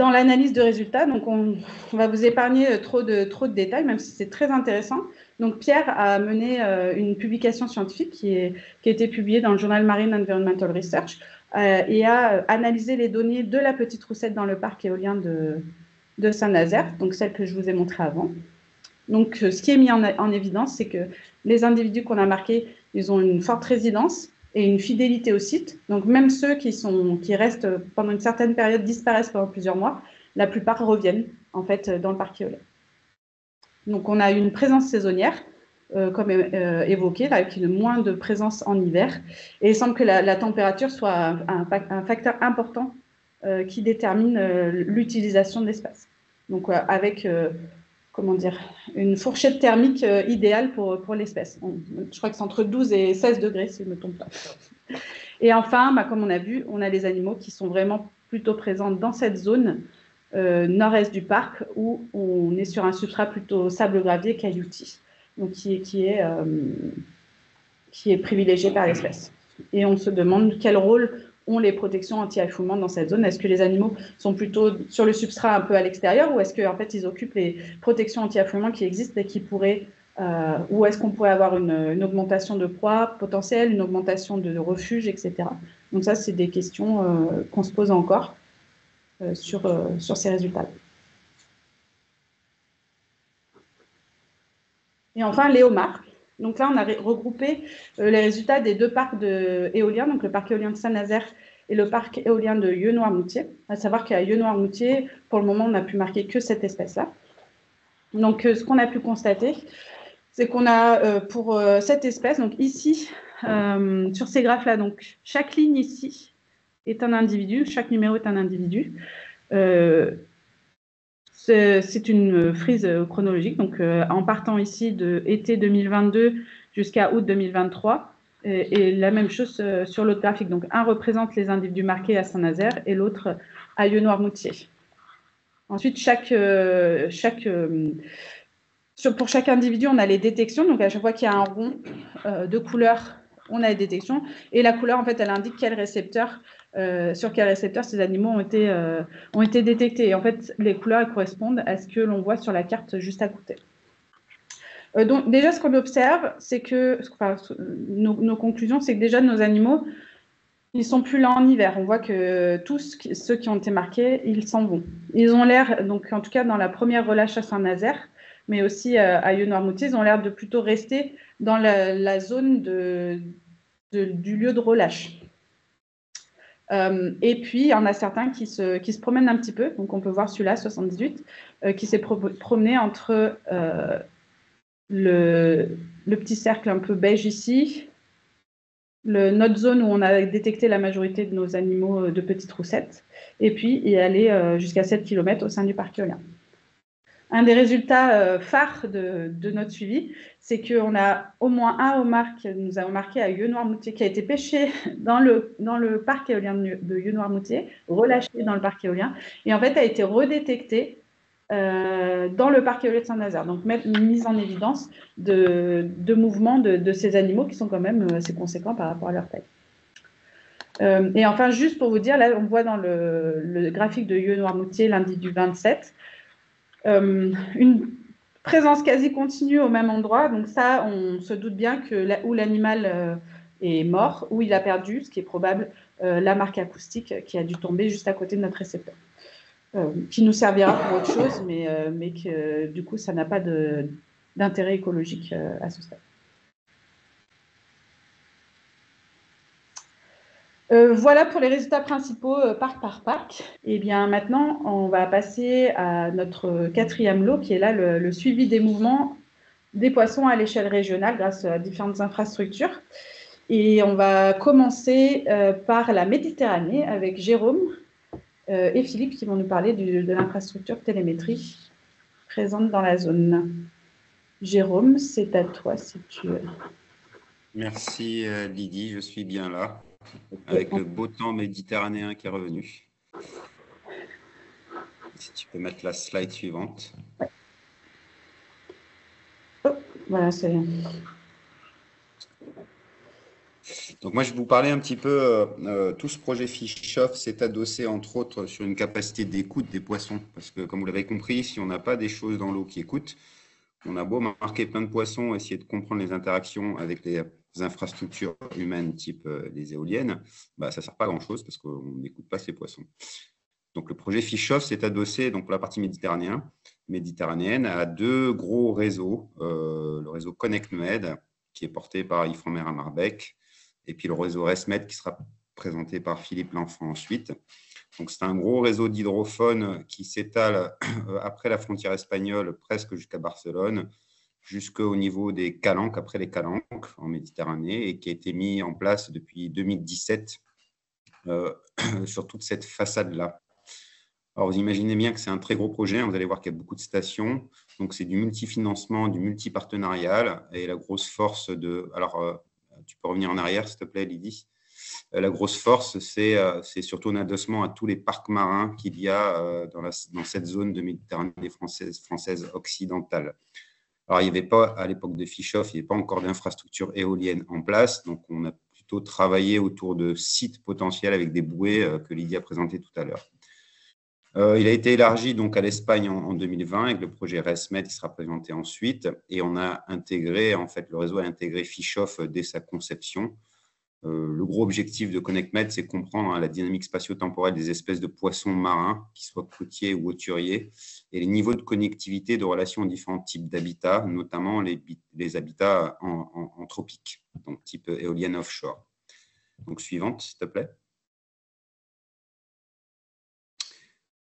l'analyse de résultats, donc on va vous épargner trop de détails, même si c'est très intéressant. Donc Pierre a mené une publication scientifique qui a été publiée dans le journal Marine Environmental Research et a analysé les données de la petite roussette dans le parc éolien de Saint-Nazaire, donc celle que je vous ai montrée avant. Donc ce qui est mis en évidence, c'est que les individus qu'on a marqués, ils ont une forte résidence et une fidélité au site. Donc, même ceux qui restent pendant une certaine période, disparaissent pendant plusieurs mois, la plupart reviennent, en fait, dans le parc éolien. Donc, on a une présence saisonnière, comme évoqué, avec une moins de présence en hiver. Et il semble que la température soit un facteur important qui détermine l'utilisation de l'espace. Donc, avec comment dire, une fourchette thermique idéale pour l'espèce. Je crois que c'est entre 12 et 16 degrés, si je ne me trompe pas. Et enfin, comme on a vu, on a les animaux qui sont vraiment plutôt présents dans cette zone nord-est du parc, où on est sur un substrat plutôt sable-gravier cailloutis, donc qui est privilégié par l'espèce. Et on se demande quel rôle ont les protections anti-affoulement dans cette zone. Est-ce que les animaux sont plutôt sur le substrat un peu à l'extérieur, ou est-ce qu'en fait ils occupent les protections anti-affoulement qui existent et qui pourraient, ou est-ce qu'on pourrait avoir une augmentation de proie potentielle, une augmentation de refuge, etc. Donc ça, c'est des questions qu'on se pose encore sur ces résultats. Et enfin, Léomar. Donc là, on a regroupé les résultats des deux parcs éoliens, donc le parc éolien de Saint-Nazaire et le parc éolien de Yeux-Noirmoutier. À savoir qu'à Yeux-Noirmoutier, pour le moment, on n'a pu marquer que cette espèce-là. Donc, ce qu'on a pu constater, c'est qu'on a pour cette espèce, donc ici, sur ces graphes-là, donc chaque ligne ici est un individu, chaque numéro est un individu. C'est une frise chronologique, donc en partant ici de été 2022 jusqu'à août 2023, et la même chose sur l'autre graphique. Donc un représente les individus marqués à Saint-Nazaire et l'autre à Yeux-Noirmoutier. Ensuite, pour chaque individu, on a les détections. Donc à chaque fois qu'il y a un rond de couleur, on a les détections. Et la couleur, en fait, elle indique sur quel récepteur ces animaux ont été détectés. Et en fait, les couleurs elles correspondent à ce que l'on voit sur la carte juste à côté. Donc déjà, ce qu'on observe, c'est que, nos conclusions, c'est que déjà nos animaux, ils sont plus là en hiver. On voit que tous ceux qui ont été marqués, ils s'en vont. Ils ont l'air, donc en tout cas dans la première relâche à Saint-Nazaire, mais aussi à Yeux-Noirmoutier, ils ont l'air de plutôt rester dans la zone du lieu de relâche. Et puis, il y en a certains qui se promènent un petit peu. Donc, on peut voir celui-là, 78, qui s'est promené entre le petit cercle un peu beige ici, notre zone où on a détecté la majorité de nos animaux de petites roussettes, et puis y aller jusqu'à 7 km au sein du parc éolien. Un des résultats phares de notre suivi, c'est qu'on a au moins un homard qui nous a marqué à Yeux-Noirmoutier, qui a été pêché dans le parc éolien de Yeux-Noirmoutier, relâché dans le parc éolien, et en fait a été redétecté dans le parc éolien de Saint-Nazaire. Donc, mise en évidence de mouvements de ces animaux qui sont quand même assez conséquents par rapport à leur taille. Et enfin, juste pour vous dire, là, on voit dans le graphique de Yeux-Noirmoutier lundi du 27, une présence quasi continue au même endroit. Donc ça, on se doute bien que où l'animal est mort, où il a perdu, ce qui est probable, la marque acoustique qui a dû tomber juste à côté de notre récepteur. Qui nous servira pour autre chose, mais que du coup, ça n'a pas d'intérêt écologique à ce stade. Voilà pour les résultats principaux parc par parc. Et bien maintenant, on va passer à notre quatrième lot, qui est là le suivi des mouvements des poissons à l'échelle régionale grâce à différentes infrastructures. Et on va commencer par la Méditerranée avec Jérôme et Philippe qui vont nous parler de l'infrastructure télémétrie présente dans la zone. Jérôme, c'est à toi si tu veux. Merci Lydie, je suis bien là, avec le beau temps méditerranéen qui est revenu. Si tu peux mettre la slide suivante. Ouais. Oh, voilà, c'est... Donc moi, je vais vous parler un petit peu, tout ce projet Fish-Off s'est adossé entre autres sur une capacité d'écoute des poissons. Parce que comme vous l'avez compris, si on n'a pas des choses dans l'eau qui écoutent, on a beau marquer plein de poissons, essayer de comprendre les interactions avec les infrastructures humaines type les éoliennes, bah, ça ne sert pas à grand-chose parce qu'on n'écoute pas ces poissons. Donc le projet Fish-Off s'est adossé donc, pour la partie méditerranéenne à deux gros réseaux. Le réseau ConnectMed, qui est porté par Ifremer à Marbec, et puis le réseau ResMed qui sera présenté par Philippe L'Enfant ensuite. Donc, c'est un gros réseau d'hydrophones qui s'étale après la frontière espagnole, presque jusqu'à Barcelone, jusqu'au niveau des calanques, après les calanques en Méditerranée, et qui a été mis en place depuis 2017 sur toute cette façade-là. Alors, vous imaginez bien que c'est un très gros projet. Vous allez voir qu'il y a beaucoup de stations. Donc, c'est du multifinancement, du multipartenarial. Et la grosse force de… Alors, tu peux revenir en arrière, s'il te plaît, Lydie. La grosse force, c'est surtout un adossement à tous les parcs marins qu'il y a dans cette zone de Méditerranée française occidentale. Alors, il n'y avait pas, à l'époque de Fish-Off, il n'y avait pas encore d'infrastructure éolienne en place. Donc, on a plutôt travaillé autour de sites potentiels avec des bouées que Lydie a présenté tout à l'heure. Il a été élargi donc à l'Espagne en 2020 avec le projet ResMed qui sera présenté ensuite. Et on a intégré, en fait, le réseau a intégré Fish-Off dès sa conception. Le gros objectif de ConnectMed, c'est comprendre la dynamique spatio-temporelle des espèces de poissons marins, qu'ils soient côtiers ou hauturiers, et les niveaux de connectivité de relation aux différents types d'habitats, notamment les habitats en tropique, donc type éolienne offshore. Donc, suivante, s'il te plaît.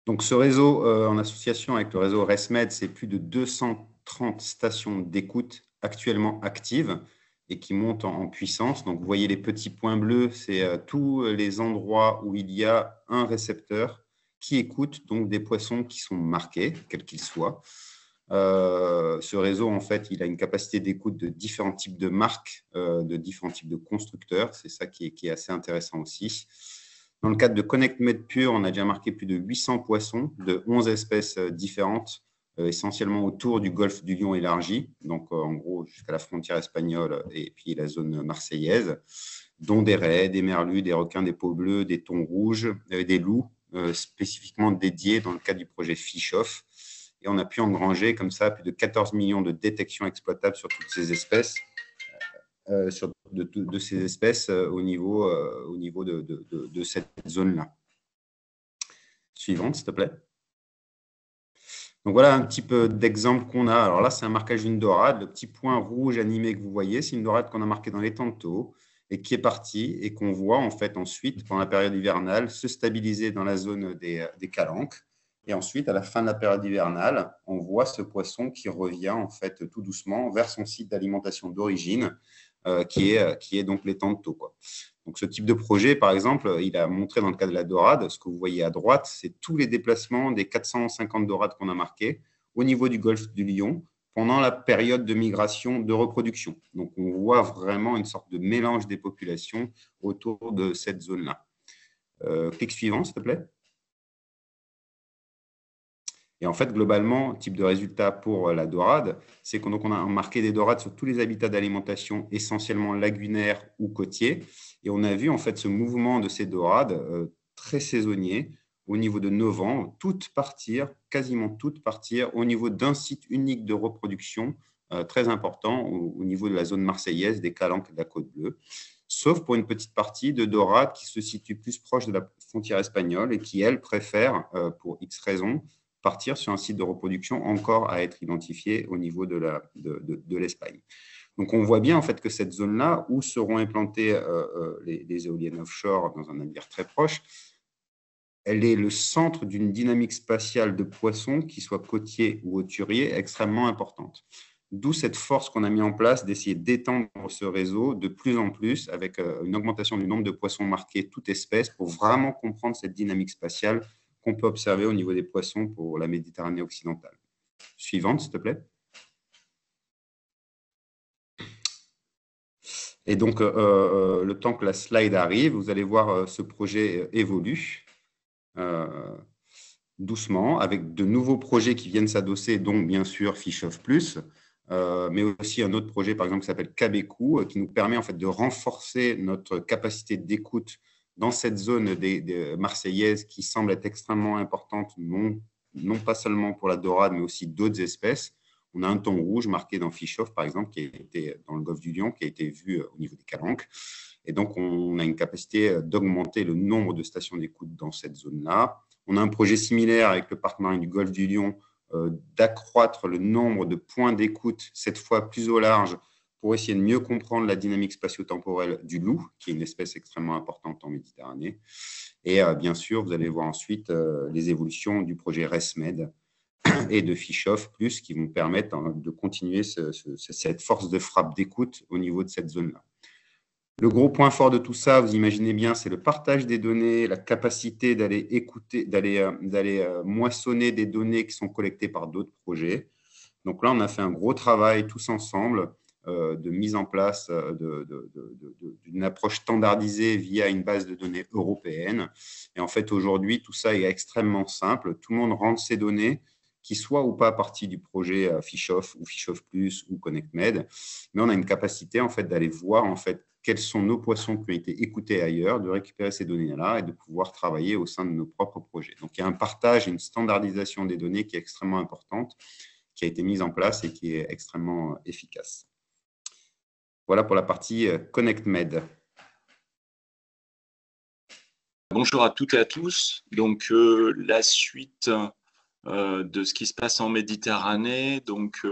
Donc, ce réseau, en association avec le réseau ResMed, c'est plus de 230 stations d'écoute actuellement actives et qui montent en puissance. Donc, vous voyez les petits points bleus, c'est tous les endroits où il y a un récepteur qui écoute donc des poissons qui sont marqués, quels qu'ils soient. Ce réseau, en fait, il a une capacité d'écoute de différents types de marques, de différents types de constructeurs. C'est ça qui est assez intéressant aussi. Dans le cadre de ConnectMed Pure, on a déjà marqué plus de 800 poissons de 11 espèces différentes, essentiellement autour du golfe du Lion élargi, donc en gros jusqu'à la frontière espagnole et puis la zone marseillaise, dont des raies, des merlus, des requins, des peaux bleues, des thons rouges, des loups, spécifiquement dédiés dans le cadre du projet Fish-Off. Et on a pu engranger comme ça plus de 14 millions de détections exploitables sur toutes ces espèces. De ces espèces au niveau de cette zone-là. Suivante, s'il te plaît. Donc, voilà un petit peu d'exemples qu'on a. Alors là, c'est un marquage d'une dorade. Le petit point rouge animé que vous voyez, c'est une dorade qu'on a marquée dans les tantôt et qui est partie et qu'on voit en fait ensuite, pendant la période hivernale, se stabiliser dans la zone des calanques. Et ensuite, à la fin de la période hivernale, on voit ce poisson qui revient en fait tout doucement vers son site d'alimentation d'origine, qui est donc les tantaux, quoi. Donc, ce type de projet, par exemple, il a montré dans le cas de la dorade, ce que vous voyez à droite, c'est tous les déplacements des 450 dorades qu'on a marqués au niveau du golfe du Lion pendant la période de migration de reproduction. Donc, on voit vraiment une sorte de mélange des populations autour de cette zone-là. Clic suivant, s'il te plaît. Et en fait, globalement, type de résultat pour la dorade, c'est qu'on a marqué des dorades sur tous les habitats d'alimentation, essentiellement lagunaires ou côtiers. Et on a vu en fait ce mouvement de ces dorades très saisonnier au niveau de novembre, quasiment toutes partir au niveau d'un site unique de reproduction très important au niveau de la zone marseillaise, des Calanques et de la Côte Bleue, sauf pour une petite partie de dorades qui se situe plus proche de la frontière espagnole et qui, elles, préfèrent, pour X raisons, partir sur un site de reproduction encore à être identifié au niveau de l'Espagne. Donc, on voit bien en fait que cette zone-là, où seront implantées les éoliennes offshore dans un navire très proche, elle est le centre d'une dynamique spatiale de poissons, qui soit côtier ou hauturier, extrêmement importante. D'où cette force qu'on a mis en place d'essayer d'étendre ce réseau de plus en plus avec une augmentation du nombre de poissons marqués, toute espèce, pour vraiment comprendre cette dynamique spatiale qu'on peut observer au niveau des poissons pour la Méditerranée occidentale. Suivante, s'il te plaît. Et donc, le temps que la slide arrive, vous allez voir ce projet évolue doucement, avec de nouveaux projets qui viennent s'adosser, donc bien sûr Fischoff Plus, mais aussi un autre projet, par exemple, qui s'appelle Cabecou, qui nous permet en fait de renforcer notre capacité d'écoute dans cette zone des Marseillaises qui semble être extrêmement importante, non pas seulement pour la dorade, mais aussi d'autres espèces. On a un thon rouge marqué dans Fischoff, par exemple, qui a été dans le golfe du Lion, qui a été vu au niveau des Calanques. Et donc, on a une capacité d'augmenter le nombre de stations d'écoute dans cette zone-là. On a un projet similaire avec le parc marin du golfe du Lion, d'accroître le nombre de points d'écoute, cette fois plus au large, pour essayer de mieux comprendre la dynamique spatio-temporelle du loup, qui est une espèce extrêmement importante en Méditerranée. Et bien sûr, vous allez voir ensuite les évolutions du projet RESMED et de Fischoff Plus, qui vont permettre de continuer cette force de frappe d'écoute au niveau de cette zone-là. Le gros point fort de tout ça, vous imaginez bien, c'est le partage des données, la capacité d'aller écouter, d'aller moissonner des données qui sont collectées par d'autres projets. Donc là, on a fait un gros travail tous ensemble de mise en place d'une approche standardisée via une base de données européenne. Et en fait, aujourd'hui, tout ça est extrêmement simple. Tout le monde rentre ses données, qui soient ou pas partie du projet Fischoff ou Fischoff Plus ou ConnectMed. Mais on a une capacité en fait d'aller voir en fait quels sont nos poissons qui ont été écoutés ailleurs, de récupérer ces données-là et de pouvoir travailler au sein de nos propres projets. Donc, il y a un partage et une standardisation des données qui est extrêmement importante, qui a été mise en place et qui est extrêmement efficace. Voilà pour la partie ConnectMed. Bonjour à toutes et à tous. Donc, la suite de ce qui se passe en Méditerranée, donc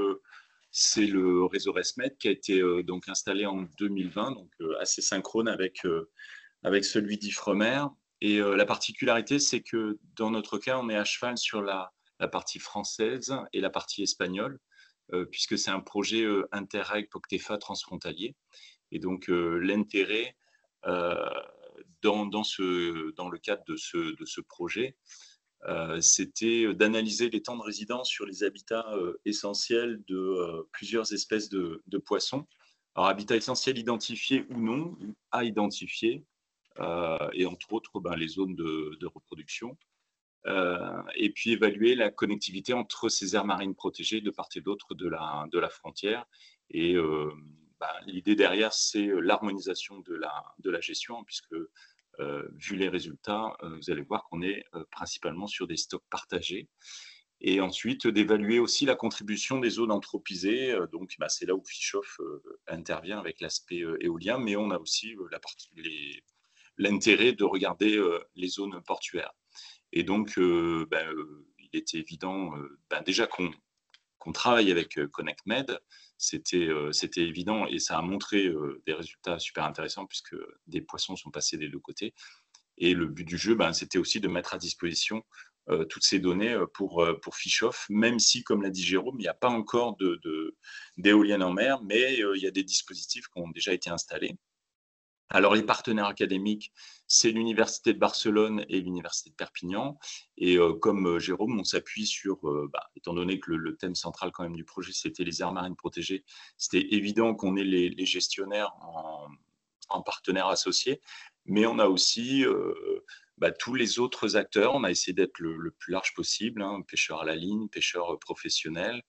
c'est le réseau RESMED qui a été donc installé en 2020, donc assez synchrone avec celui d'Ifremer. Et la particularité, c'est que dans notre cas, on est à cheval sur la partie française et la partie espagnole, puisque c'est un projet Interreg POCTEFA transfrontalier. Et donc l'intérêt dans le cadre de ce projet, c'était d'analyser les temps de résidence sur les habitats essentiels de plusieurs espèces de poissons. Alors, habitats essentiels identifiés ou non, à identifier, et entre autres les zones de reproduction. Et puis évaluer la connectivité entre ces aires marines protégées de part et d'autre de la frontière. Et l'idée derrière, c'est l'harmonisation de la gestion, puisque vu les résultats, vous allez voir qu'on est principalement sur des stocks partagés. Et ensuite, d'évaluer aussi la contribution des zones anthropisées. Donc, c'est là où Fischoff intervient avec l'aspect éolien, mais on a aussi l'intérêt de regarder les zones portuaires. Et donc, il était évident déjà qu'on travaille avec ConnectMed. C'était évident et ça a montré des résultats super intéressants puisque des poissons sont passés des deux côtés. Et le but du jeu, c'était aussi de mettre à disposition toutes ces données pour Fischoff, même si, comme l'a dit Jérôme, il n'y a pas encore d'éoliennes en mer, mais il y a des dispositifs qui ont déjà été installés. Alors, les partenaires académiques, c'est l'Université de Barcelone et l'Université de Perpignan. Et comme Jérôme, on s'appuie sur, étant donné que le thème central quand même du projet, c'était les aires marines protégées, c'était évident qu'on ait les gestionnaires en partenaires associés. Mais on a aussi tous les autres acteurs. On a essayé d'être le plus large possible, hein, pêcheurs à la ligne, pêcheurs professionnels,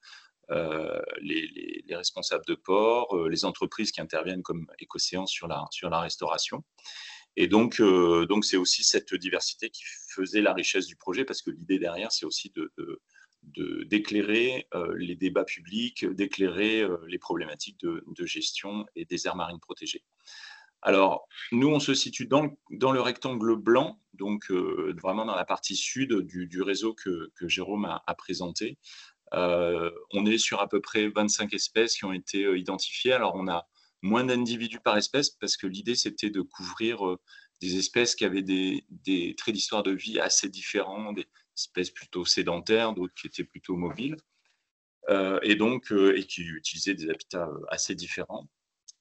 les responsables de port, les entreprises qui interviennent comme Écocéan sur la restauration. Et donc c'est aussi cette diversité qui faisait la richesse du projet, parce que l'idée derrière, c'est aussi d'éclairer les débats publics, d'éclairer les problématiques de gestion et des aires marines protégées. Alors, nous, on se situe dans le rectangle blanc, donc vraiment dans la partie sud du réseau que Jérôme a présenté. On est sur à peu près 25 espèces qui ont été identifiées. Alors, on a moins d'individus par espèce parce que l'idée, c'était de couvrir des espèces qui avaient des traits d'histoire de vie assez différents, des espèces plutôt sédentaires, d'autres qui étaient plutôt mobiles, et qui utilisaient des habitats assez différents,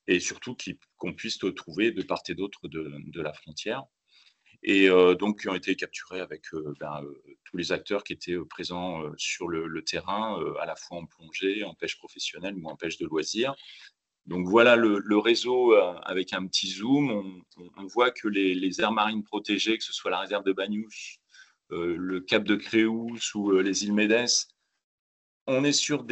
et surtout qu'on puisse trouver de part et d'autre de la frontière. Et donc qui ont été capturés avec tous les acteurs qui étaient présents sur le terrain, à la fois en plongée, en pêche professionnelle ou en pêche de loisirs. Donc voilà le réseau avec un petit zoom. On voit que les aires marines protégées, que ce soit la réserve de Banyuls, le cap de Créous ou les îles Médès, on est sur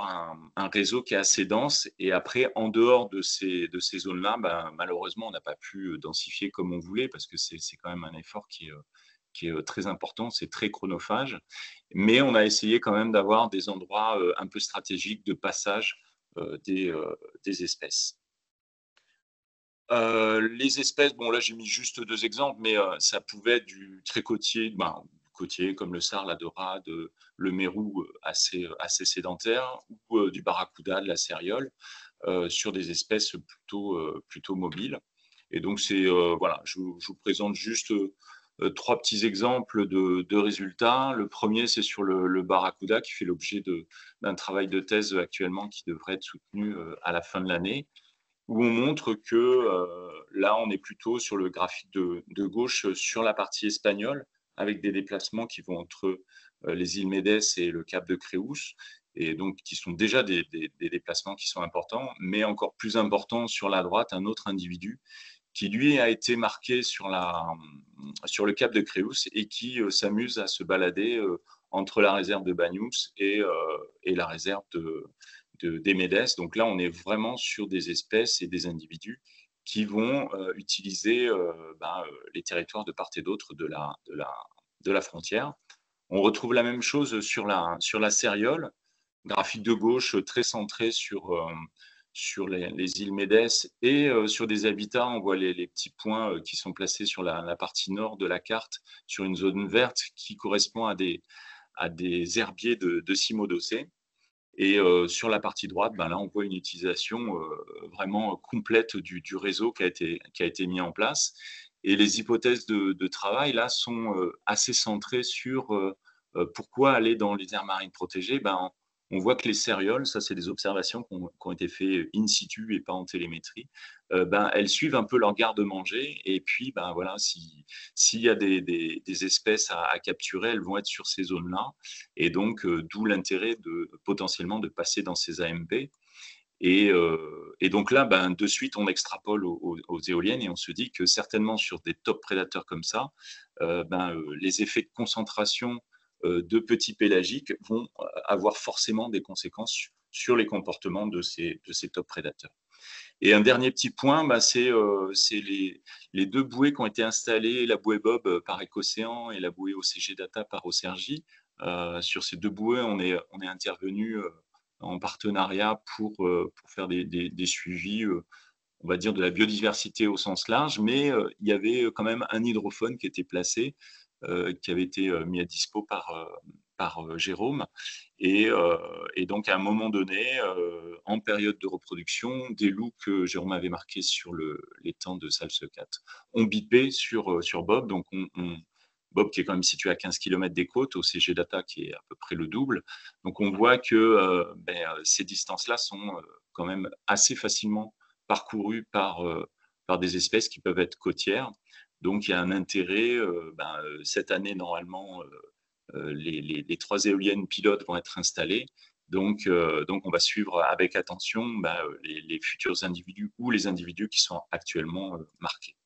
un réseau qui est assez dense. Et après, en dehors de ces zones-là, malheureusement, on n'a pas pu densifier comme on voulait, parce que c'est quand même un effort qui est très important, c'est très chronophage. Mais on a essayé quand même d'avoir des endroits un peu stratégiques de passage des espèces. Les espèces, bon là j'ai mis juste 2 exemples, mais ça pouvait être du très côtier, côtier comme le sar, la dorade, le mérou assez sédentaire, ou du barracuda, de la céréole, sur des espèces plutôt mobiles. Et donc voilà, je vous présente juste 3 petits exemples de résultats. Le premier, c'est sur le barracuda, qui fait l'objet d'un travail de thèse actuellement qui devrait être soutenu à la fin de l'année, où on montre que là, on est plutôt sur le graphique de gauche, sur la partie espagnole, avec des déplacements qui vont entre les îles Médès et le cap de Créous, et donc qui sont déjà des déplacements qui sont importants, mais encore plus importants sur la droite, un autre individu qui, lui, a été marqué sur le cap de Créous et qui s'amuse à se balader entre la réserve de Banyuls et la réserve des Médès. Donc là, on est vraiment sur des espèces et des individus qui vont utiliser les territoires de part et d'autre de la frontière. On retrouve la même chose sur la céréole, graphique de gauche très centré sur les îles Médès et sur des habitats. On voit les petits points qui sont placés sur la partie nord de la carte, sur une zone verte qui correspond à des herbiers de cymodocées. Et sur la partie droite, là, on voit une utilisation vraiment complète du réseau qui a été mis en place. Et les hypothèses de travail, là, sont assez centrées sur pourquoi aller dans les aires marines protégées. On voit que les céréoles, ça, c'est des observations qui ont été faites in situ et pas en télémétrie, elles suivent un peu leur garde-manger. Et puis, voilà, s'il y a des espèces à capturer, elles vont être sur ces zones-là. Et donc, d'où l'intérêt potentiellement de passer dans ces AMP. Et donc là, de suite, on extrapole aux éoliennes et on se dit que certainement sur des top prédateurs comme ça, les effets de concentration de petits pélagiques vont avoir forcément des conséquences sur les comportements de ces top prédateurs. Et un dernier petit point, c'est les 2 bouées qui ont été installées, la bouée Bob par Écocéan et la bouée OCG Data par Ocergy. Sur ces 2 bouées, on est intervenu en partenariat pour faire des suivis, on va dire, de la biodiversité au sens large, mais il y avait quand même un hydrophone qui était placé, qui avait été mis à dispo par Jérôme. Et donc, à un moment donné, en période de reproduction, des loups que Jérôme avait marqués sur l'étang de Salsecat ont bipé sur Bob. Donc, Bob, qui est quand même situé à 15 km des côtes, au CG Data, qui est à peu près le double. Donc, on voit que ces distances-là sont quand même assez facilement parcourues par des espèces qui peuvent être côtières. Donc, il y a un intérêt. Cette année, normalement, les 3 éoliennes pilotes vont être installées. Donc, on va suivre avec attention les futurs individus ou les individus qui sont actuellement marqués.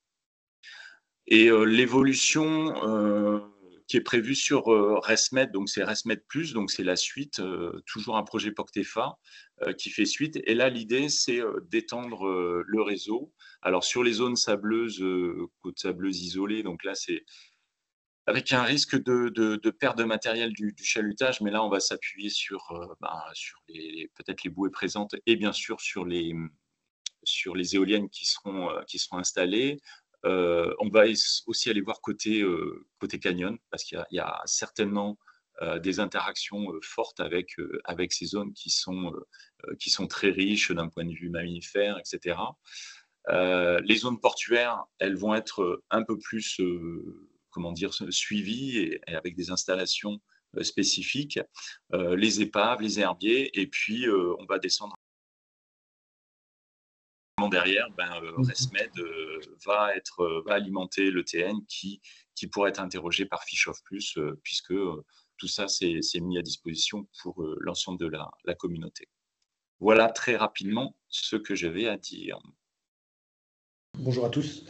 Et l'évolution qui est prévue sur ResMed, donc c'est ResMed Plus, donc c'est la suite, toujours un projet POCTEFA qui fait suite. Et là, l'idée, c'est d'étendre le réseau. Alors sur les zones sableuses, côtes sableuses isolées, donc là, c'est avec un risque de perte de matériel du chalutage, mais là, on va s'appuyer sur, sur peut-être les bouées présentes et bien sûr sur les éoliennes qui seront installées. On va aussi aller voir côté canyon, parce qu'il y a certainement des interactions fortes avec ces zones qui sont très riches d'un point de vue mammifère, etc. Les zones portuaires, elles vont être un peu plus comment dire, suivies et avec des installations spécifiques, les épaves, les herbiers, et puis on va descendre derrière, ResMed va alimenter l'ETN qui pourrait être interrogé par FishOff Plus, puisque tout ça c'est mis à disposition pour l'ensemble de la communauté. Voilà très rapidement ce que j'avais à dire. Bonjour à tous.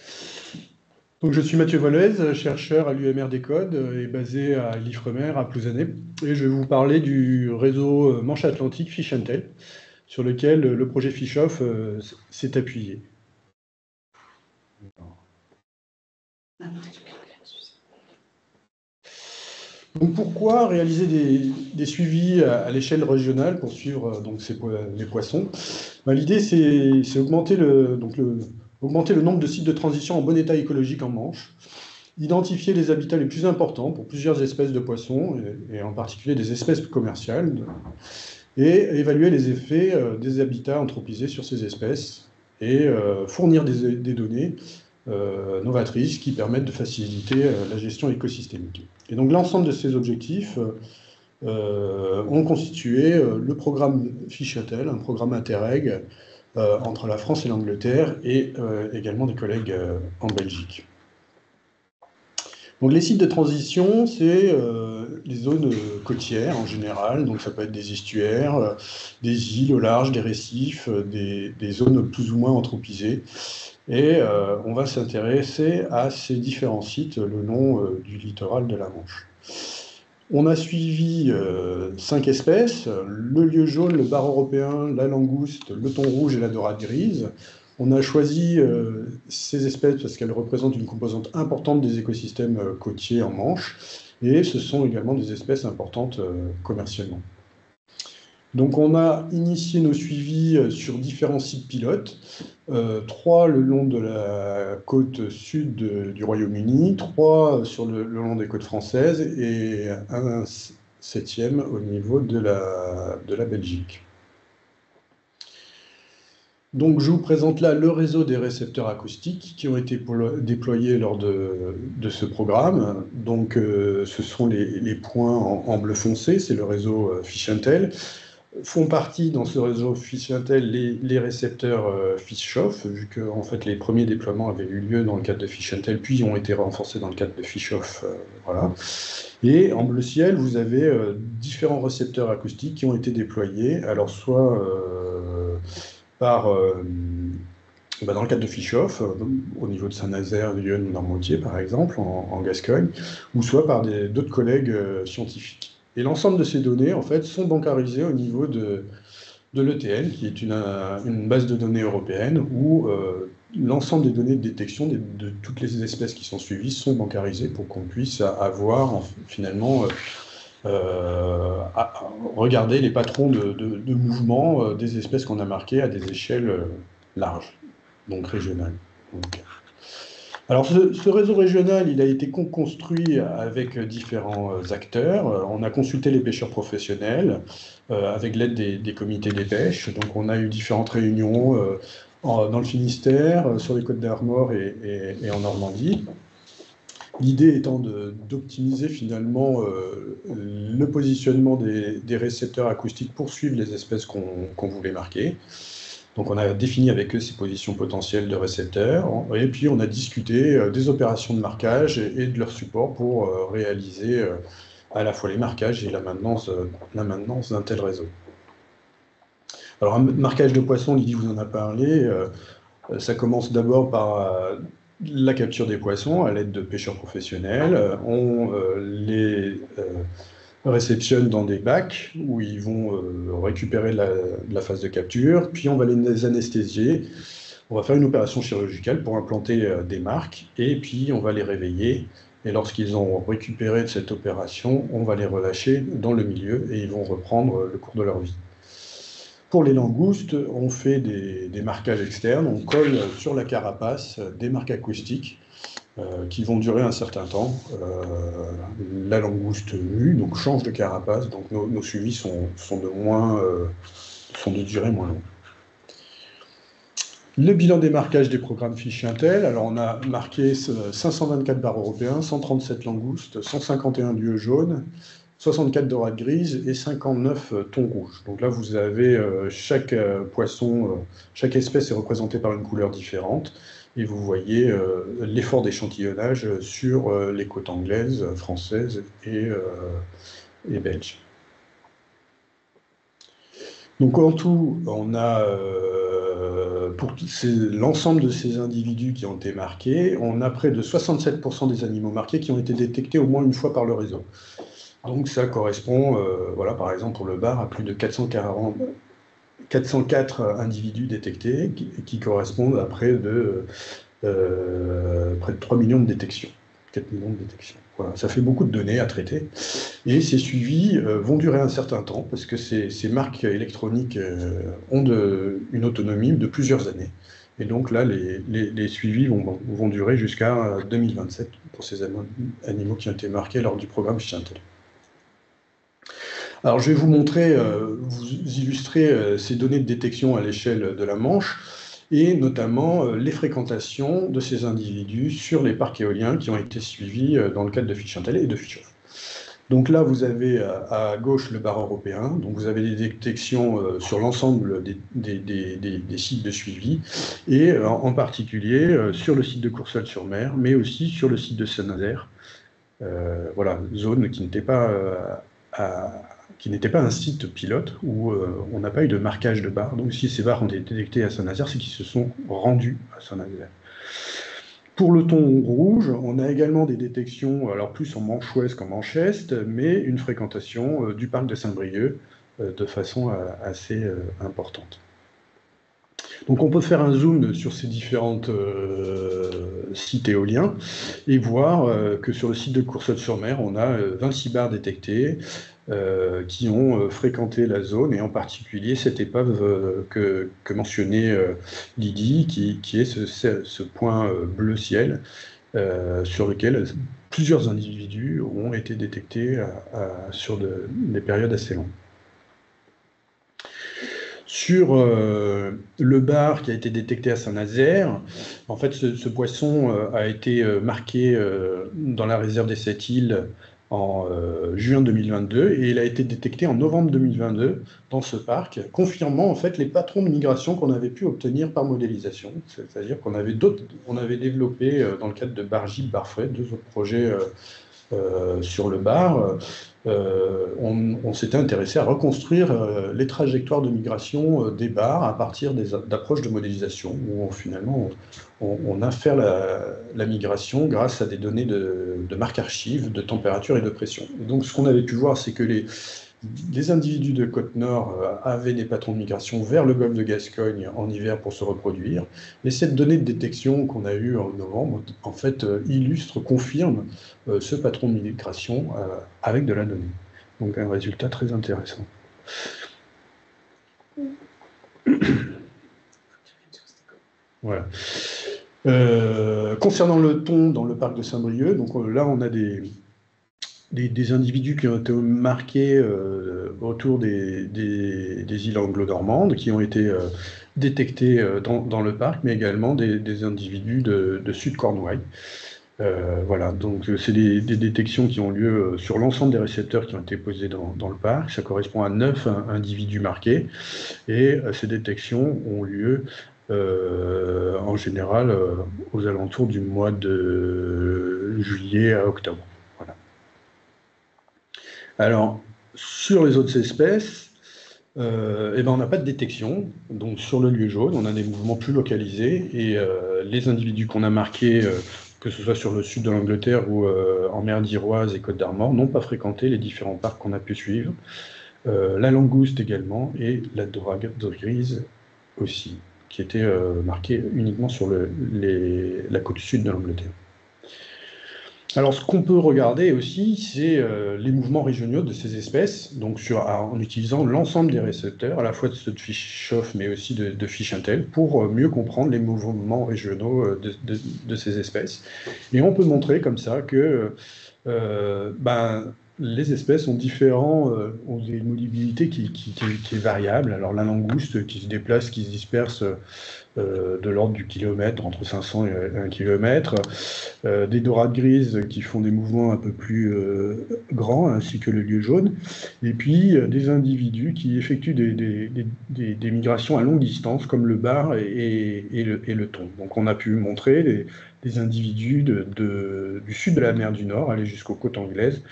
Donc, je suis Mathieu Volez, chercheur à l'UMR des Codes et basé à l'Ifremer à Plouzané. Et je vais vous parler du réseau Manche Atlantique Fish and Tail, sur lequel le projet FishOff s'est appuyé. Donc pourquoi réaliser des suivis à l'échelle régionale pour suivre donc, les poissons? L'idée, c'est augmenter augmenter le nombre de sites de transition en bon état écologique en Manche, identifier les habitats les plus importants pour plusieurs espèces de poissons, et en particulier des espèces commerciales, et évaluer les effets des habitats anthropisés sur ces espèces, et fournir des données novatrices qui permettent de faciliter la gestion écosystémique. Et donc l'ensemble de ces objectifs ont constitué le programme Fish and Tail, un programme Interreg entre la France et l'Angleterre, et également des collègues en Belgique. Donc les sites de transition, c'est les zones côtières en général, donc ça peut être des estuaires, des îles au large, des récifs, des zones plus ou moins anthropisées. Et on va s'intéresser à ces différents sites le long du littoral de la Manche. On a suivi 5 espèces, le lieu jaune, le bar européen, la langouste, le thon rouge et la dorade grise. On a choisi ces espèces parce qu'elles représentent une composante importante des écosystèmes côtiers en Manche, et ce sont également des espèces importantes commercialement. Donc on a initié nos suivis sur différents sites pilotes, 3 le long de la côte sud du Royaume-Uni, 3 sur le long des côtes françaises, et un 7e au niveau de la Belgique. Donc je vous présente là le réseau des récepteurs acoustiques qui ont été déployés lors de ce programme. Donc ce sont les points en bleu foncé, c'est le réseau Fish and Tail. Font partie dans ce réseau Fish and Tail les récepteurs FishOff, vu que en fait, les premiers déploiements avaient eu lieu dans le cadre de Fish and Tail, puis ont été renforcés dans le cadre de FishOff. Voilà. Et en bleu ciel, vous avez différents récepteurs acoustiques qui ont été déployés, alors soit dans le cadre de FishOff, au niveau de Saint-Nazaire, Lyon, Normoutier par exemple, en Gascogne, ou soit par d'autres collègues scientifiques. Et l'ensemble de ces données, en fait, sont bancarisées au niveau de l'ETN, qui est une base de données européenne, où l'ensemble des données de détection de toutes les espèces qui sont suivies sont bancarisées pour qu'on puisse avoir, finalement, regarder les patrons de mouvement des espèces qu'on a marquées à des échelles larges, donc régionales. Alors ce réseau régional, il a été construit avec différents acteurs. On a consulté les pêcheurs professionnels avec l'aide des comités des pêches. Donc on a eu différentes réunions dans le Finistère, sur les Côtes d'Armor et en Normandie. L'idée étant d'optimiser finalement le positionnement des récepteurs acoustiques pour suivre les espèces qu'on voulait marquer. Donc on a défini avec eux ces positions potentielles de récepteurs, et puis on a discuté des opérations de marquage et de leur support pour réaliser à la fois les marquages et la maintenance d'un tel réseau. Alors un marquage de poissons, Lydie vous en a parlé, ça commence d'abord par la capture des poissons à l'aide de pêcheurs professionnels. On les réceptionne dans des bacs où ils vont récupérer la phase de capture, puis on va les anesthésier. On va faire une opération chirurgicale pour implanter des marques, et puis on va les réveiller. Et lorsqu'ils ont récupéré de cette opération, on va les relâcher dans le milieu et ils vont reprendre le cours de leur vie. Pour les langoustes, on fait des marquages externes, on colle sur la carapace des marques acoustiques qui vont durer un certain temps. La langouste mue, donc change de carapace, donc nos suivis sont de durée moins longue. Le bilan des marquages des programmes fichiers Intel, alors on a marqué 524 bars européens, 137 langoustes, 151 lieux jaunes, 64 dorades grises et 59 thons rouges. Donc là, vous avez chaque poisson, chaque espèce est représentée par une couleur différente. Et vous voyez l'effort d'échantillonnage sur les côtes anglaises, françaises et belges. Donc en tout, on a, pour l'ensemble de ces individus qui ont été marqués, on a près de 67% des animaux marqués qui ont été détectés au moins une fois par le réseau. Donc ça correspond, voilà, par exemple pour le bar, à plus de 404 individus détectés qui correspondent à près de 3 millions de détections, 4 millions de détections. Voilà, ça fait beaucoup de données à traiter. Et ces suivis vont durer un certain temps parce que ces marques électroniques ont une autonomie de plusieurs années. Et donc là, les suivis vont durer jusqu'à 2027 pour ces animaux qui ont été marqués lors du programme fichier Intel. Alors, je vais vous montrer, vous illustrer ces données de détection à l'échelle de la Manche et notamment les fréquentations de ces individus sur les parcs éoliens qui ont été suivis dans le cadre de fichier Intel et de Fischoff. Donc là, vous avez à gauche le bar européen, donc vous avez des détections sur l'ensemble des sites de suivi, et en particulier sur le site de Courseulles-sur-Mer, mais aussi sur le site de Saint-Nazaire. Voilà, zone qui n'était pas un site pilote où on n'a pas eu de marquage de bar. Donc si ces bars ont été détectés à Saint-Nazaire, c'est qu'ils se sont rendus à Saint-Nazaire. Pour le thon rouge, on a également des détections, alors plus en Manche Ouest qu'en Manche Est, mais une fréquentation du parc de Saint-Brieuc de façon assez importante. Donc on peut faire un zoom sur ces différents sites éoliens et voir que sur le site de Courseulles-sur-Mer, on a 26 bars détectés qui ont fréquenté la zone, et en particulier cette épave que mentionnait Lydie, qui est ce point bleu ciel sur lequel plusieurs individus ont été détectés sur des périodes assez longues. Sur le bar qui a été détecté à Saint-Nazaire, en fait, ce poisson a été marqué dans la réserve des 7 îles en juin 2022, et il a été détecté en novembre 2022 dans ce parc, confirmant en fait les patrons de migration qu'on avait pu obtenir par modélisation. C'est-à-dire qu'on avait développé dans le cadre de Bargib, Barfred, 2 autres projets sur le bar. On s'était intéressé à reconstruire les trajectoires de migration des bars à partir d'approches de modélisation, où finalement on a fait la migration grâce à des données de marque archive, de température et de pression. Et donc ce qu'on avait pu voir, c'est que les individus de Côte-Nord avaient des patrons de migration vers le golfe de Gascogne en hiver pour se reproduire. Et cette donnée de détection qu'on a eue en novembre, en fait, confirme ce patron de migration avec de la donnée. Donc un résultat très intéressant. Voilà. Concernant le thon dans le parc de Saint-Brieuc, donc là on a des individus qui ont été marqués autour des îles anglo-normandes, qui ont été détectés dans le parc, mais également des individus de Sud-Cornouailles. Voilà, donc c'est des détections qui ont lieu sur l'ensemble des récepteurs qui ont été posés dans le parc. Ça correspond à 9 individus marqués, et ces détections ont lieu en général aux alentours du mois de juillet à octobre. Alors, sur les autres espèces, on n'a pas de détection. Donc sur le lieu jaune, on a des mouvements plus localisés et les individus qu'on a marqués, que ce soit sur le sud de l'Angleterre ou en mer d'Iroise et Côte d'Armor, n'ont pas fréquenté les différents parcs qu'on a pu suivre. La langouste également et la dorade grise aussi, qui était marquée uniquement sur la côte sud de l'Angleterre. Alors, ce qu'on peut regarder aussi, c'est les mouvements régionaux de ces espèces, donc en utilisant l'ensemble des récepteurs, à la fois de ceux de Fischoff, mais aussi de Fish-Intel, pour mieux comprendre les mouvements régionaux de ces espèces. Et on peut montrer comme ça que les espèces ont ont des mobilité qui est variable. Alors, la langouste qui se déplace, qui se disperse de l'ordre du kilomètre, entre 500 et 1 kilomètre, des dorades grises qui font des mouvements un peu plus grands, ainsi que le lieu jaune, et puis des individus qui effectuent des migrations à longue distance, comme le bar et le thon. Donc on a pu montrer des individus du sud de la mer du Nord, aller jusqu'aux côtes anglaises,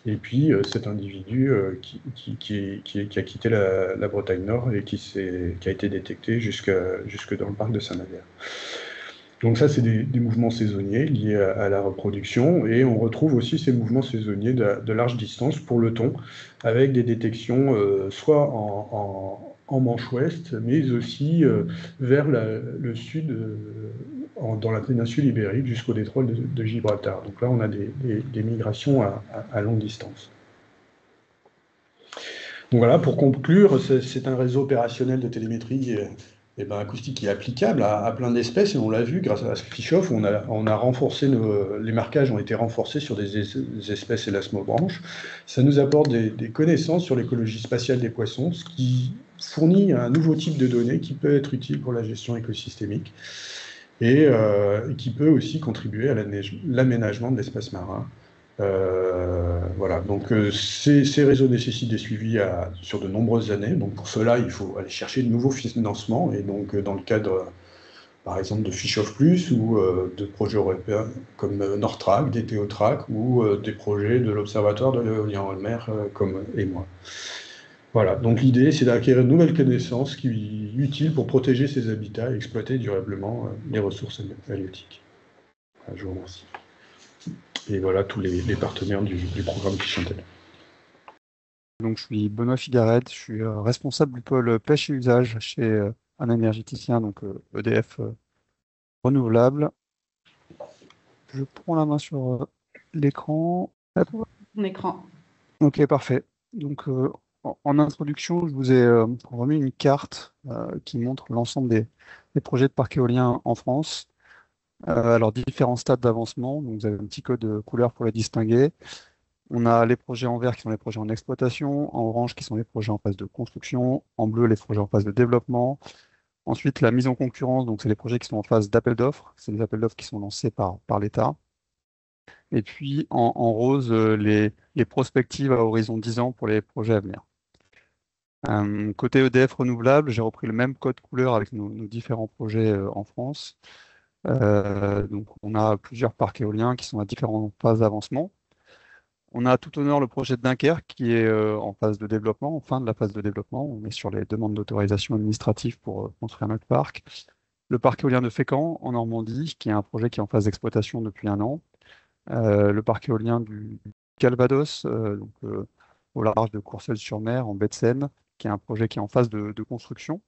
et puis cet individu qui a quitté la Bretagne Nord et qui a été détecté jusque dans le parc de Saint-Nazaire. Donc ça, c'est des mouvements saisonniers liés à la reproduction, et on retrouve aussi ces mouvements saisonniers de large distance pour le thon, avec des détections soit en manche ouest, mais aussi vers le sud, dans la péninsule ibérique, jusqu'au détroit de Gibraltar. Donc là, on a des migrations à longue distance. Donc voilà, pour conclure, c'est un réseau opérationnel de télémétrie acoustique qui est applicable à plein d'espèces, et on l'a vu grâce à Fischoff, on a renforcé les marquages ont été renforcés sur des espèces élasmobranches. Ça nous apporte des connaissances sur l'écologie spatiale des poissons, ce qui fournit un nouveau type de données qui peut être utile pour la gestion écosystémique et qui peut aussi contribuer à l'aménagement de l'espace marin. Voilà, donc ces réseaux nécessitent des suivis sur de nombreuses années. Donc pour cela, il faut aller chercher de nouveaux financements. Et donc dans le cadre, par exemple, de Fischoff Plus ou de projets européens comme Nortrac, DTO-Trac ou des projets de l'Observatoire de l'éolien en mer comme EMOI. Voilà, donc l'idée, c'est d'acquérir de nouvelles connaissances utiles pour protéger ces habitats et exploiter durablement les ressources halieutiques. Voilà, je vous remercie. Et voilà tous les partenaires du programme Fish-Intel. Donc, je suis Benoît Figaret, je suis responsable du pôle pêche et usage chez un énergéticien, donc EDF Renouvelable. Je prends la main sur l'écran. Mon écran. Ok, parfait. Donc, en introduction, je vous ai remis une carte qui montre l'ensemble des projets de parcs éoliens en France. Alors, différents stades d'avancement. Donc, vous avez un petit code couleur pour les distinguer. On a les projets en vert qui sont les projets en exploitation, en orange qui sont les projets en phase de construction, en bleu les projets en phase de développement. Ensuite, la mise en concurrence, donc c'est les projets qui sont en phase d'appel d'offres. C'est des appels d'offres qui sont lancés par l'État. Et puis en rose, les prospectives à horizon 10 ans pour les projets à venir. Côté EDF renouvelable, j'ai repris le même code couleur avec nos différents projets en France. Donc on a plusieurs parcs éoliens qui sont à différentes phases d'avancement. On a tout au nord le projet de Dunkerque qui est en phase de développement, en fin de la phase de développement. On est sur les demandes d'autorisation administrative pour construire notre parc. Le parc éolien de Fécamp en Normandie, qui est un projet qui est en phase d'exploitation depuis 1 an. Le parc éolien du Calvados, au large de Courcelles-sur-Mer, en baie de Seine, qui est un projet qui est en phase de construction.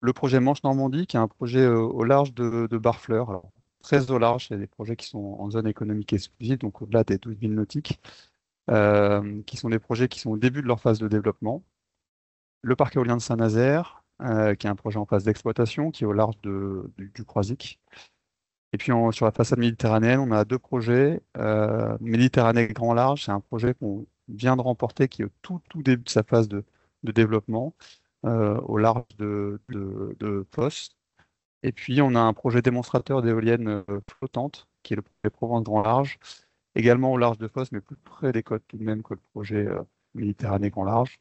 Le projet Manche-Normandie, qui est un projet au large de Barfleur. Alors, très au large, c'est des projets qui sont en zone économique exclusive, donc au-delà des 12 villes nautiques, qui sont des projets qui sont au début de leur phase de développement. Le parc éolien de Saint-Nazaire, qui est un projet en phase d'exploitation, qui est au large du Croisic. Et puis sur la façade méditerranéenne, on a 2 projets. Méditerranée Grand Large, c'est un projet qu'on vient de remporter, qui est au tout début de sa phase de développement, au large de Fos. Et puis, on a un projet démonstrateur d'éoliennes flottantes, qui est le projet Provence Grand Large, également au large de Fos, mais plus près des côtes tout de même que le projet Méditerranée Grand Large,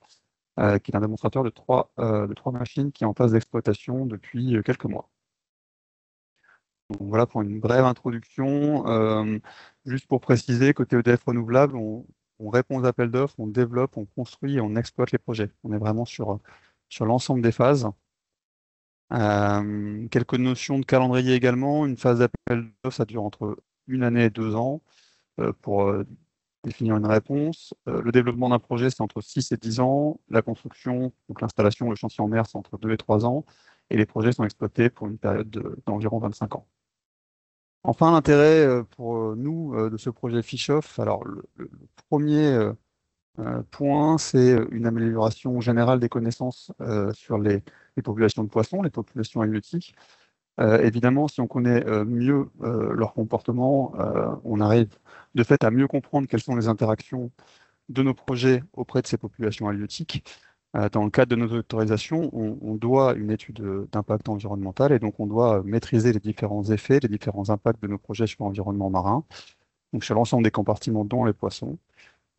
qui est un démonstrateur de 3 machines qui est en phase d'exploitation depuis quelques mois. Donc, voilà pour une brève introduction. Juste pour préciser, côté EDF renouvelable, on répond aux appels d'offres, on développe, on construit et on exploite les projets. On est vraiment sur l'ensemble des phases. Quelques notions de calendrier également. Une phase d'appel d'offres, ça dure entre 1 année et 2 ans pour définir une réponse. Le développement d'un projet, c'est entre 6 et 10 ans. La construction, donc l'installation, le chantier en mer, c'est entre 2 et 3 ans. Et les projets sont exploités pour une période d'environ 25 ans. Enfin, l'intérêt pour nous de ce projet Fish-Off, alors le premier point, c'est une amélioration générale des connaissances sur les populations de poissons, les populations halieutiques. Évidemment, si on connaît mieux leur comportement, on arrive de fait à mieux comprendre quelles sont les interactions de nos projets auprès de ces populations halieutiques. Dans le cadre de nos autorisations, on doit une étude d'impact environnemental et donc on doit maîtriser les différents effets, les différents impacts de nos projets sur l'environnement marin, donc sur l'ensemble des compartiments dont les poissons.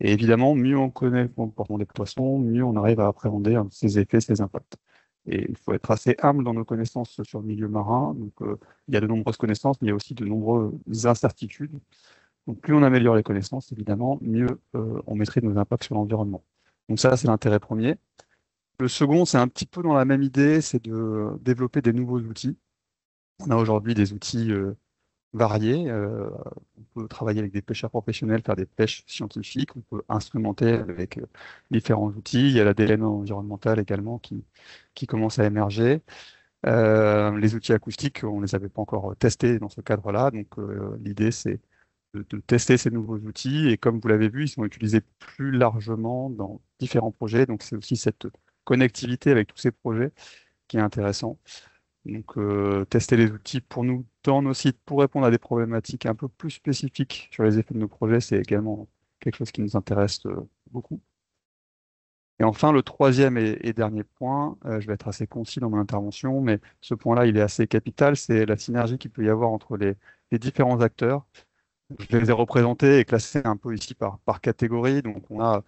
Et évidemment, mieux on connaît le comportement des poissons, mieux on arrive à appréhender ces effets, ces impacts. Et il faut être assez humble dans nos connaissances sur le milieu marin. Donc, il y a de nombreuses connaissances, mais il y a aussi de nombreuses incertitudes. Donc, plus on améliore les connaissances, évidemment, mieux on maîtrise nos impacts sur l'environnement. Donc ça, c'est l'intérêt premier. Le second, c'est un petit peu dans la même idée, c'est de développer des nouveaux outils. On a aujourd'hui des outils variés. On peut travailler avec des pêcheurs professionnels, faire des pêches scientifiques. On peut instrumenter avec différents outils. Il y a la DLN environnementale également qui commence à émerger. Les outils acoustiques, on ne les avait pas encore testés dans ce cadre-là. Donc l'idée, c'est de tester ces nouveaux outils. Et comme vous l'avez vu, ils sont utilisés plus largement dans différents projets. Donc c'est aussi cette connectivité avec tous ces projets qui est intéressant. Donc, tester les outils pour nous dans nos sites pour répondre à des problématiques un peu plus spécifiques sur les effets de nos projets, c'est également quelque chose qui nous intéresse beaucoup. Et enfin, le troisième et dernier point, je vais être assez concis dans mon intervention, mais ce point-là, il est assez capital, c'est la synergie qu'il peut y avoir entre les différents acteurs. Je les ai représentés et classés un peu ici par catégorie. Donc, on a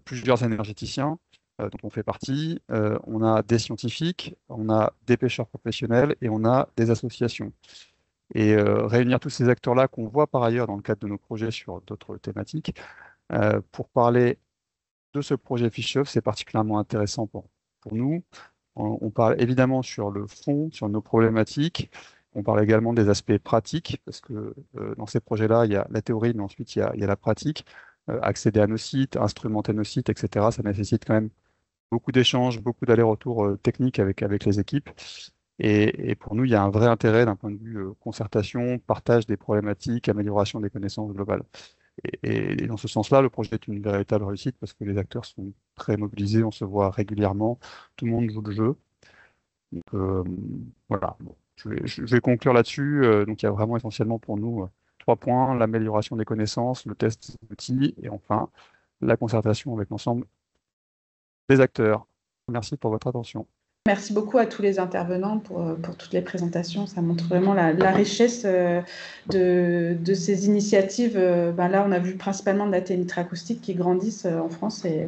plusieurs énergéticiens dont on fait partie, on a des scientifiques, on a des pêcheurs professionnels et on a des associations. Et réunir tous ces acteurs-là qu'on voit par ailleurs dans le cadre de nos projets sur d'autres thématiques, pour parler de ce projet Fish-Off, c'est particulièrement intéressant pour nous. On parle évidemment sur le fond, sur nos problématiques. On parle également des aspects pratiques, parce que dans ces projets-là, il y a la théorie, mais ensuite il y a la pratique. Accéder à nos sites, instrumenter nos sites, etc. Ça nécessite quand même beaucoup d'échanges, beaucoup d'allers-retours techniques avec les équipes. Et pour nous, il y a un vrai intérêt d'un point de vue concertation, partage des problématiques, amélioration des connaissances globales. Et dans ce sens-là, le projet est une véritable réussite parce que les acteurs sont très mobilisés, on se voit régulièrement, tout le monde joue le jeu. Donc, voilà, bon, je vais conclure là-dessus. Donc il y a vraiment essentiellement pour nous 3 points, l'amélioration des connaissances, le test d'outils et enfin la concertation avec l'ensemble des acteurs. Merci pour votre attention. Merci beaucoup à tous les intervenants pour toutes les présentations. Ça montre vraiment la richesse de ces initiatives. Là, on a vu principalement de la télémétrie acoustique qui grandissent en France et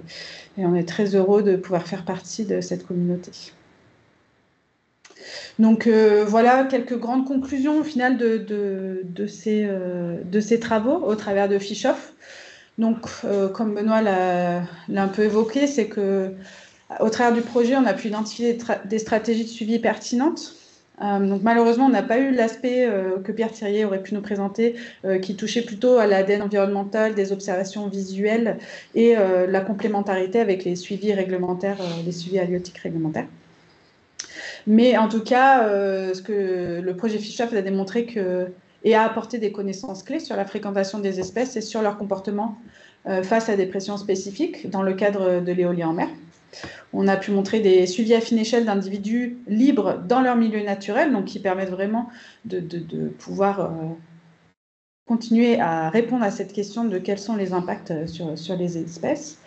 on est très heureux de pouvoir faire partie de cette communauté. Donc voilà quelques grandes conclusions au final de ces travaux au travers de Fish-Off. Donc, comme Benoît l'a un peu évoqué, c'est que au travers du projet, on a pu identifier des stratégies de suivi pertinentes. Donc, malheureusement, on n'a pas eu l'aspect que Pierre Thirier aurait pu nous présenter, qui touchait plutôt à l'ADN environnemental, des observations visuelles et la complémentarité avec les suivis réglementaires, les suivis halieutiques réglementaires. Mais en tout cas, ce que le projet Fish-Off a démontré et a apporté des connaissances clés sur la fréquentation des espèces et sur leur comportement face à des pressions spécifiques dans le cadre de l'éolien en mer. On a pu montrer des suivis à fine échelle d'individus libres dans leur milieu naturel, donc qui permettent vraiment de pouvoir continuer à répondre à cette question de quels sont les impacts sur les espèces.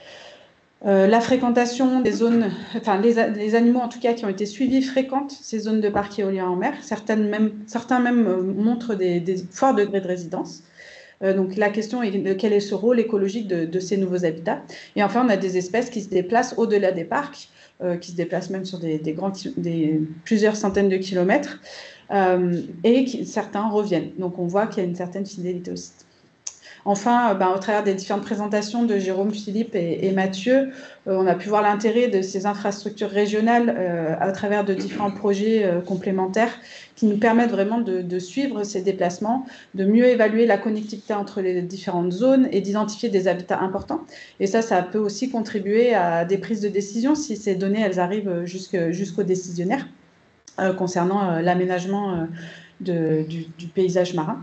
La fréquentation des zones, enfin les animaux en tout cas qui ont été suivis fréquentent ces zones de parcs éoliens en mer. Certains même montrent des forts degrés de résidence. Donc la question est de quel est ce rôle écologique de ces nouveaux habitats. Et enfin, on a des espèces qui se déplacent au-delà des parcs, qui se déplacent même sur plusieurs centaines de kilomètres, et certains reviennent. Donc on voit qu'il y a une certaine fidélité au site. Enfin, au travers des différentes présentations de Jérôme, Philippe et Mathieu, on a pu voir l'intérêt de ces infrastructures régionales à travers de différents projets complémentaires qui nous permettent vraiment de suivre ces déplacements, de mieux évaluer la connectivité entre les différentes zones et d'identifier des habitats importants. Et ça peut aussi contribuer à des prises de décision si ces données elles arrivent jusqu'aux décisionnaires concernant l'aménagement du paysage marin.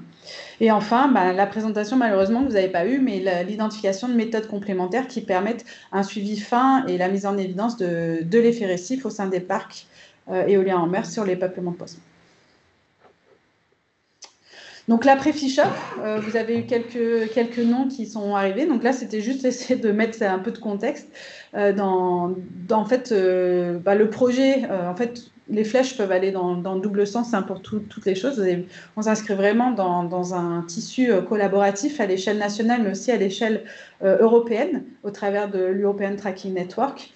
Et enfin, la présentation, malheureusement, que vous n'avez pas eue, mais l'identification de méthodes complémentaires qui permettent un suivi fin et la mise en évidence de l'effet récif au sein des parcs éoliens en mer sur les peuplements de poissons. Donc l'après Fischoff, vous avez eu quelques noms qui sont arrivés. Donc là, c'était juste essayer de mettre un peu de contexte. En fait, le projet, en fait, les flèches peuvent aller dans double sens pour toutes les choses. On s'inscrit vraiment dans un tissu collaboratif à l'échelle nationale, mais aussi à l'échelle européenne, au travers de l'European Tracking Network.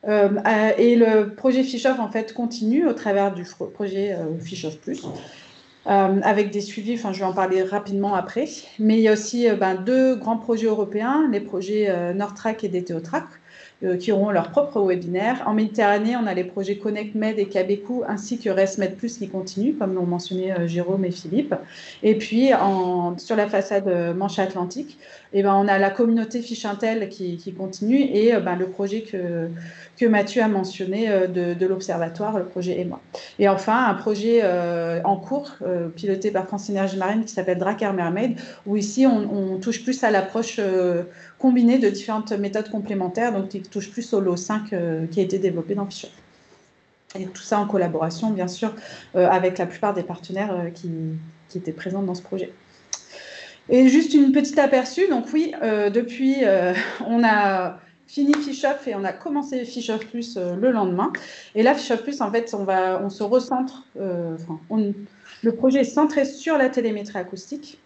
Et le projet Fischoff, en fait, continue au travers du projet Fischoff Plus. Avec des suivis, je vais en parler rapidement après, mais il y a aussi 2 grands projets européens, les projets NordTrack et DTO-Track, qui auront leur propre webinaire. En Méditerranée, on a les projets ConnectMed et Cabecou, ainsi que ResMed Plus qui continuent, comme l'ont mentionné Jérôme et Philippe. Et puis, sur la façade Manche-Atlantique, on a la communauté Fichintel qui continue et le projet que Mathieu a mentionné de l'Observatoire, le projet EMOI. Et enfin, un projet en cours, piloté par France Énergie Marine, qui s'appelle Drakkar Mermaid, où ici, on touche plus à l'approche combinée de différentes méthodes complémentaires, donc qui touche plus au lot 5 qui a été développé dans Fischoff. Et tout ça en collaboration, bien sûr, avec la plupart des partenaires qui étaient présents dans ce projet. Et juste une petite aperçu, donc oui, depuis, on a fini Fischoff et on a commencé Fischoff Plus le lendemain. Et là, Fischoff Plus, en fait, on se recentre, le projet est centré sur la télémétrie acoustique.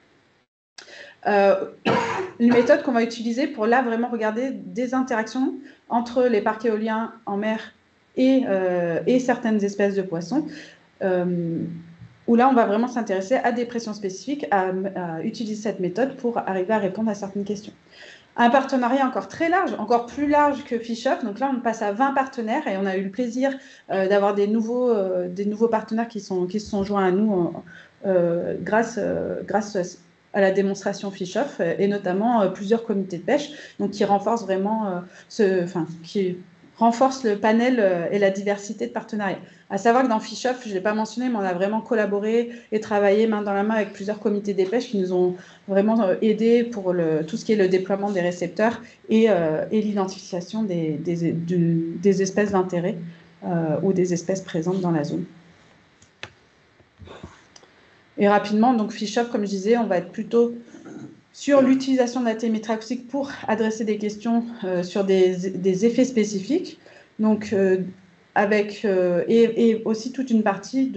Une méthode qu'on va utiliser pour là vraiment regarder des interactions entre les parcs éoliens en mer et certaines espèces de poissons, où là on va vraiment s'intéresser à des pressions spécifiques, à utiliser cette méthode pour arriver à répondre à certaines questions. Un partenariat encore très large, encore plus large que Fischoff. Donc là, on passe à 20 partenaires et on a eu le plaisir d'avoir des nouveaux partenaires qui se sont joints à nous grâce à la démonstration Fischoff et notamment plusieurs comités de pêche, donc qui renforcent vraiment qui renforce le panel et la diversité de partenariats. À savoir que dans Fischoff, je ne l'ai pas mentionné, mais on a vraiment collaboré et travaillé main dans la main avec plusieurs comités des pêches qui nous ont vraiment aidés pour tout ce qui est le déploiement des récepteurs et l'identification des espèces d'intérêt ou des espèces présentes dans la zone. Et rapidement, donc Fischoff, comme je disais, on va être plutôt sur l'utilisation de la télémétrie acoustique pour adresser des questions sur des effets spécifiques, donc et aussi toute une partie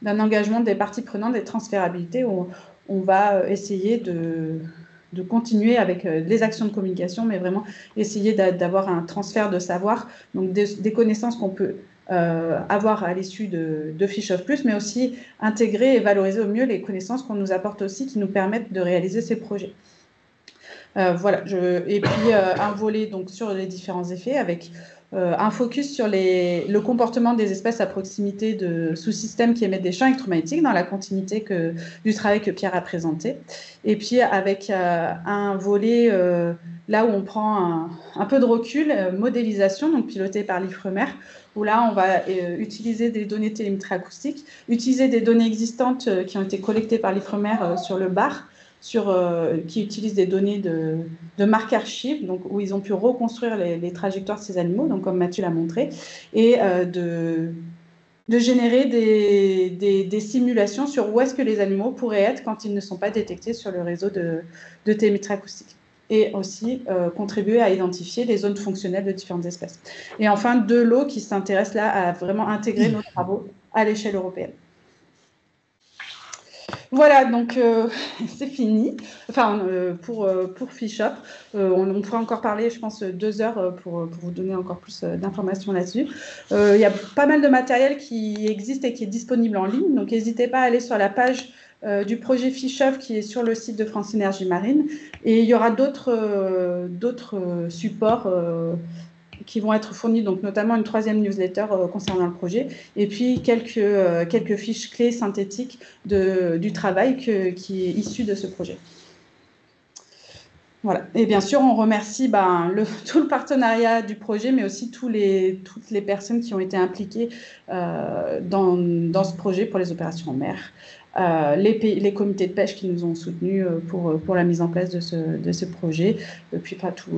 d'un engagement des parties prenantes, des transférabilités, où on va essayer de continuer avec les actions de communication, mais vraiment essayer d'avoir un transfert de savoir, donc des connaissances qu'on peut avoir à l'issue de Fischoff Plus, mais aussi intégrer et valoriser au mieux les connaissances qu'on nous apporte aussi, qui nous permettent de réaliser ces projets. Voilà, et puis un volet donc, sur les différents effets, avec un focus sur le comportement des espèces à proximité de sous-systèmes qui émettent des champs électromagnétiques dans la continuité du travail que Pierre a présenté. Et puis avec un volet là où on prend un peu de recul, modélisation, donc pilotée par l'IFREMER, où là, on va utiliser des données télémétrie acoustique, utiliser des données existantes qui ont été collectées par l'IFREMER sur le bar, qui utilisent des données de marque archive, donc où ils ont pu reconstruire les trajectoires de ces animaux, donc comme Mathieu l'a montré, et de générer des simulations sur où est-ce que les animaux pourraient être quand ils ne sont pas détectés sur le réseau de télémétrie acoustique. Et aussi contribuer à identifier les zones fonctionnelles de différentes espèces. Et enfin, de l'eau qui s'intéresse là à vraiment intégrer nos travaux à l'échelle européenne. Voilà, donc c'est fini. Enfin, pour Fish-Up, on pourrait encore parler, je pense, 2 heures pour vous donner encore plus d'informations là-dessus. Il y a pas mal de matériel qui existe et qui est disponible en ligne, donc n'hésitez pas à aller sur la page du projet Fish-Up qui est sur le site de France Énergie Marine. Et il y aura d'autres supports qui vont être fournis, donc notamment une 3e newsletter concernant le projet, et puis quelques fiches clés synthétiques du travail qui est issu de ce projet. Voilà. Et bien sûr, on remercie tout le partenariat du projet, mais aussi toutes les personnes qui ont été impliquées dans ce projet pour les opérations en mer. Les comités de pêche qui nous ont soutenus pour la mise en place de ce projet, et puis tout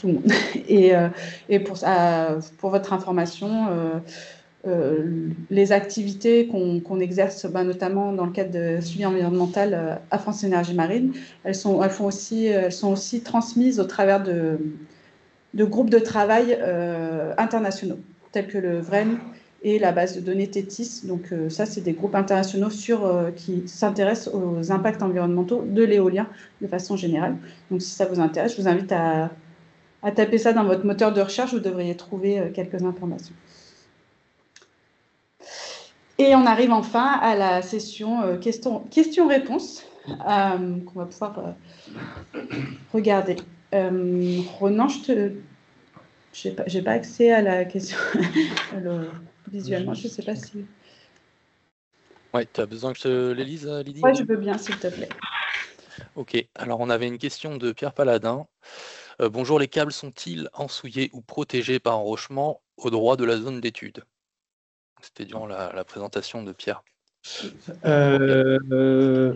le monde. Et pour votre information, les activités qu'on exerce, notamment dans le cadre de suivi environnemental à France Énergie Marine, elles sont aussi transmises au travers de groupes de travail internationaux, tels que le VREN et la base de données TETIS. Donc ça, c'est des groupes internationaux qui s'intéressent aux impacts environnementaux de l'éolien de façon générale. Donc si ça vous intéresse, je vous invite à taper ça dans votre moteur de recherche, vous devriez trouver quelques informations. Et on arrive enfin à la session questions-réponses qu'on va pouvoir regarder. Ronan, j'ai pas accès à la question visuellement, je ne sais pas si... Ouais, tu as besoin que je te les lise, Lydie? Oui, je veux bien, s'il te plaît. Ok, alors on avait une question de Pierre Paladin. Bonjour, les câbles sont-ils ensouillés ou protégés par enrochement au droit de la zone d'étude? C'était durant la présentation de Pierre. Alors,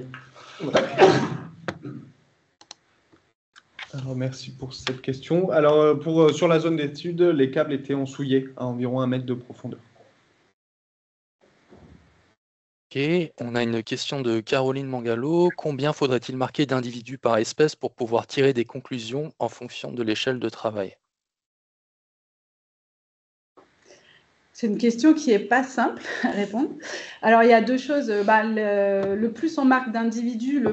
merci pour cette question. Alors, sur la zone d'étude, les câbles étaient ensouillés à environ 1 mètre de profondeur. Ok, on a une question de Caroline Mangalo. Combien faudrait-il marquer d'individus par espèce pour pouvoir tirer des conclusions en fonction de l'échelle de travail? C'est une question qui n'est pas simple à répondre. Alors, il y a 2 choses. Le plus on marque d'individus,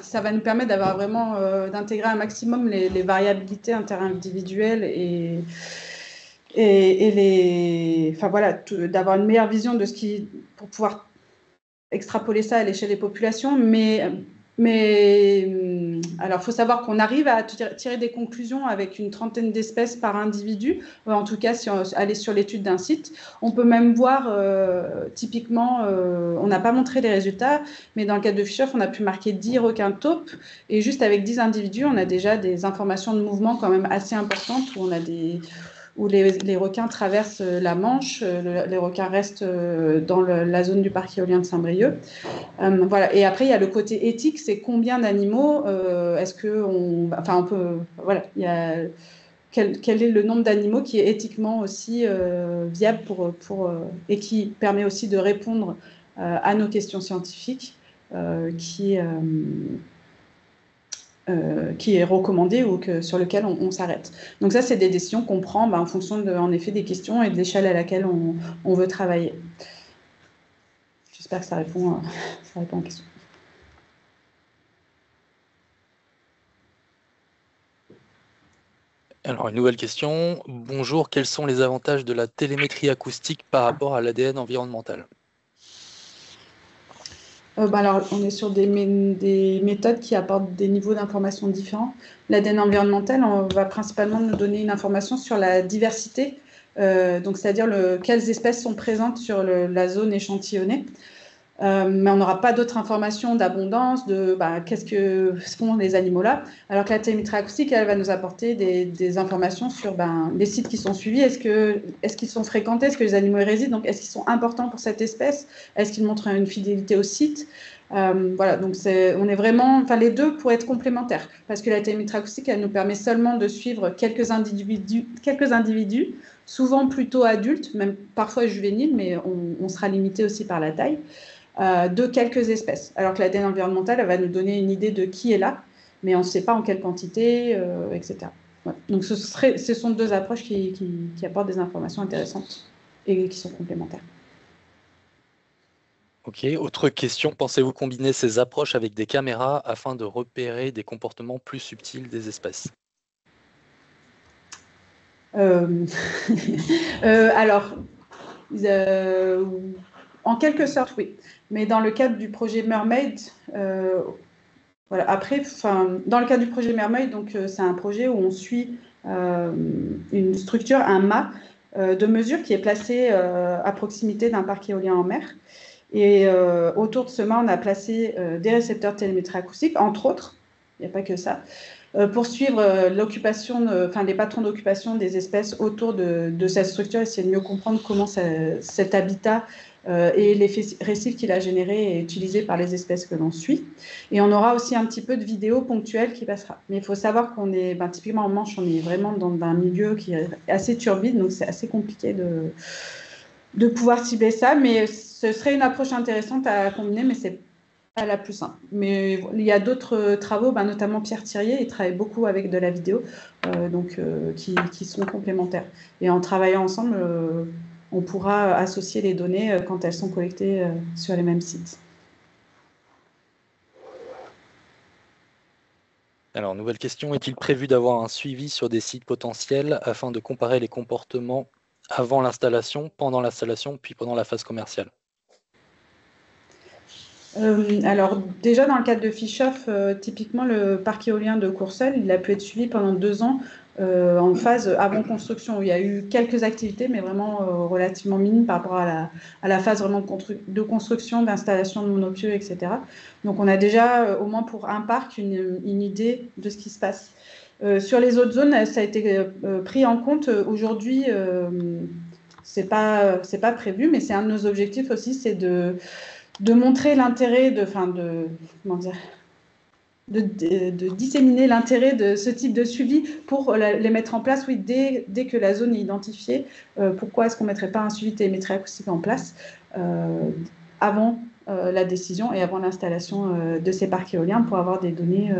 ça va nous permettre d'avoir vraiment d'intégrer un maximum les variabilités interindividuelles d'avoir une meilleure vision de pour pouvoir extrapoler ça à l'échelle des populations. Alors, il faut savoir qu'on arrive à tirer des conclusions avec une 30aine d'espèces par individu. En tout cas, si on allait sur l'étude d'un site, on peut même voir, typiquement, on n'a pas montré les résultats, mais dans le cas de Fish-Up, on a pu marquer 10 requins taupes, et juste avec 10 individus, on a déjà des informations de mouvement quand même assez importantes, où les requins traversent la Manche, les requins restent dans la zone du parc éolien de Saint-Brieuc. Voilà. Et après, il y a le côté éthique, c'est combien d'animaux quel est le nombre d'animaux qui est éthiquement aussi viable et qui permet aussi de répondre à nos questions scientifiques, qui est recommandé ou sur lequel on s'arrête. Donc ça, c'est des décisions qu'on prend en fonction en effet des questions et de l'échelle à laquelle on veut travailler. J'espère que ça répond aux questions. Alors, une nouvelle question. Bonjour, quels sont les avantages de la télémétrie acoustique par rapport à l'ADN environnemental? Alors, on est sur des méthodes qui apportent des niveaux d'information différents. L'ADN environnemental, on va principalement nous donner une information sur la diversité, donc c'est-à-dire quelles espèces sont présentes sur la zone échantillonnée. Mais on n'aura pas d'autres informations d'abondance, qu'est-ce que font les animaux là, alors que la télémétrie acoustique, elle va nous apporter des informations sur les sites qui sont suivis, est-ce qu'ils sont fréquentés, est-ce que les animaux y résident, donc est-ce qu'ils sont importants pour cette espèce, est-ce qu'ils montrent une fidélité au site. Voilà, donc on est vraiment, les deux pourraient être complémentaires, parce que la télémétrie acoustique, elle nous permet seulement de suivre quelques individus, souvent plutôt adultes, même parfois juvéniles, mais on sera limité aussi par la taille. De quelques espèces, alors que l'ADN environnemental, elle va nous donner une idée de qui est là, mais on ne sait pas en quelle quantité, etc. Ouais. Donc ce sont 2 approches qui apportent des informations intéressantes et qui sont complémentaires. Ok, autre question, pensez-vous combiner ces approches avec des caméras afin de repérer des comportements plus subtils des espèces? Alors, en quelque sorte, oui. Mais dans le cadre du projet Mermaid, voilà. Après, dans le cadre du projet Mermaid, donc c'est un projet où on suit une structure, un mât de mesure qui est placé à proximité d'un parc éolien en mer. Et autour de ce mât, on a placé des récepteurs télémétrie acoustique, entre autres. Il n'y a pas que ça. Pour suivre l'occupation, les patrons d'occupation des espèces autour de cette structure, essayer de mieux comprendre comment cet habitat et l'effet récif qu'il a généré est utilisé par les espèces que l'on suit. Et on aura aussi un petit peu de vidéo ponctuelle qui passera. Mais il faut savoir qu'on est, typiquement en Manche, on est vraiment dans un milieu qui est assez turbide, donc c'est assez compliqué de pouvoir cibler ça. Mais ce serait une approche intéressante à combiner, mais c'est pas la plus simple. Mais il y a d'autres travaux, notamment Pierre Thirier, il travaille beaucoup avec de la vidéo, qui sont complémentaires. Et en travaillant ensemble, on pourra associer les données quand elles sont collectées sur les mêmes sites. Alors, nouvelle question, est-il prévu d'avoir un suivi sur des sites potentiels afin de comparer les comportements avant l'installation, pendant l'installation, puis pendant la phase commerciale? Alors, déjà, dans le cadre de Fischoff, typiquement, le parc éolien de Courseulles, il a pu être suivi pendant 2 ans en phase avant construction, où il y a eu quelques activités, mais vraiment relativement minimes par rapport à la phase vraiment de construction, d'installation de monopieux, etc. Donc, on a déjà, au moins pour un parc, une idée de ce qui se passe. Sur les autres zones, ça a été pris en compte. Aujourd'hui, c'est pas prévu, mais c'est un de nos objectifs aussi, c'est de montrer l'intérêt de disséminer l'intérêt de ce type de suivi pour les mettre en place, oui, dès que la zone est identifiée. Pourquoi est-ce qu'on ne mettrait pas un suivi télémétrie acoustique en place avant la décision et avant l'installation de ces parcs éoliens pour avoir des données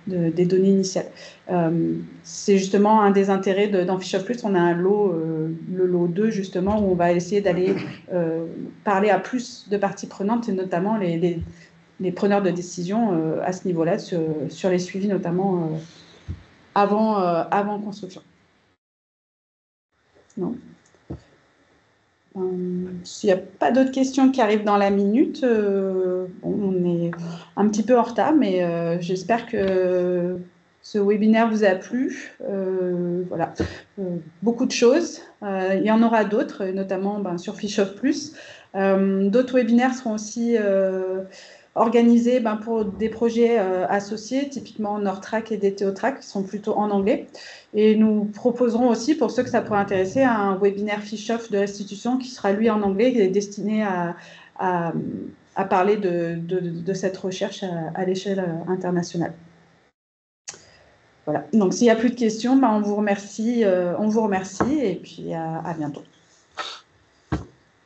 initiales. C'est justement un des intérêts dans Fischoff Plus. On a un lot, le lot 2 justement, où on va essayer d'aller parler à plus de parties prenantes et notamment les preneurs de décision à ce niveau-là sur les suivis notamment avant construction. Non. S'il n'y a pas d'autres questions qui arrivent dans la minute, on est un petit peu en retard, mais j'espère que ce webinaire vous a plu. Voilà, beaucoup de choses. Il y en aura d'autres, notamment sur Fischoff Plus. D'autres webinaires seront aussi organisés pour des projets associés, typiquement NordTrack et DTO-Track, qui sont plutôt en anglais. Et nous proposerons aussi, pour ceux que ça pourrait intéresser, un webinaire Fischoff de restitution qui sera, lui, en anglais, qui est destiné à parler de cette recherche à l'échelle internationale. Voilà. Donc, s'il n'y a plus de questions, on vous remercie et puis à bientôt.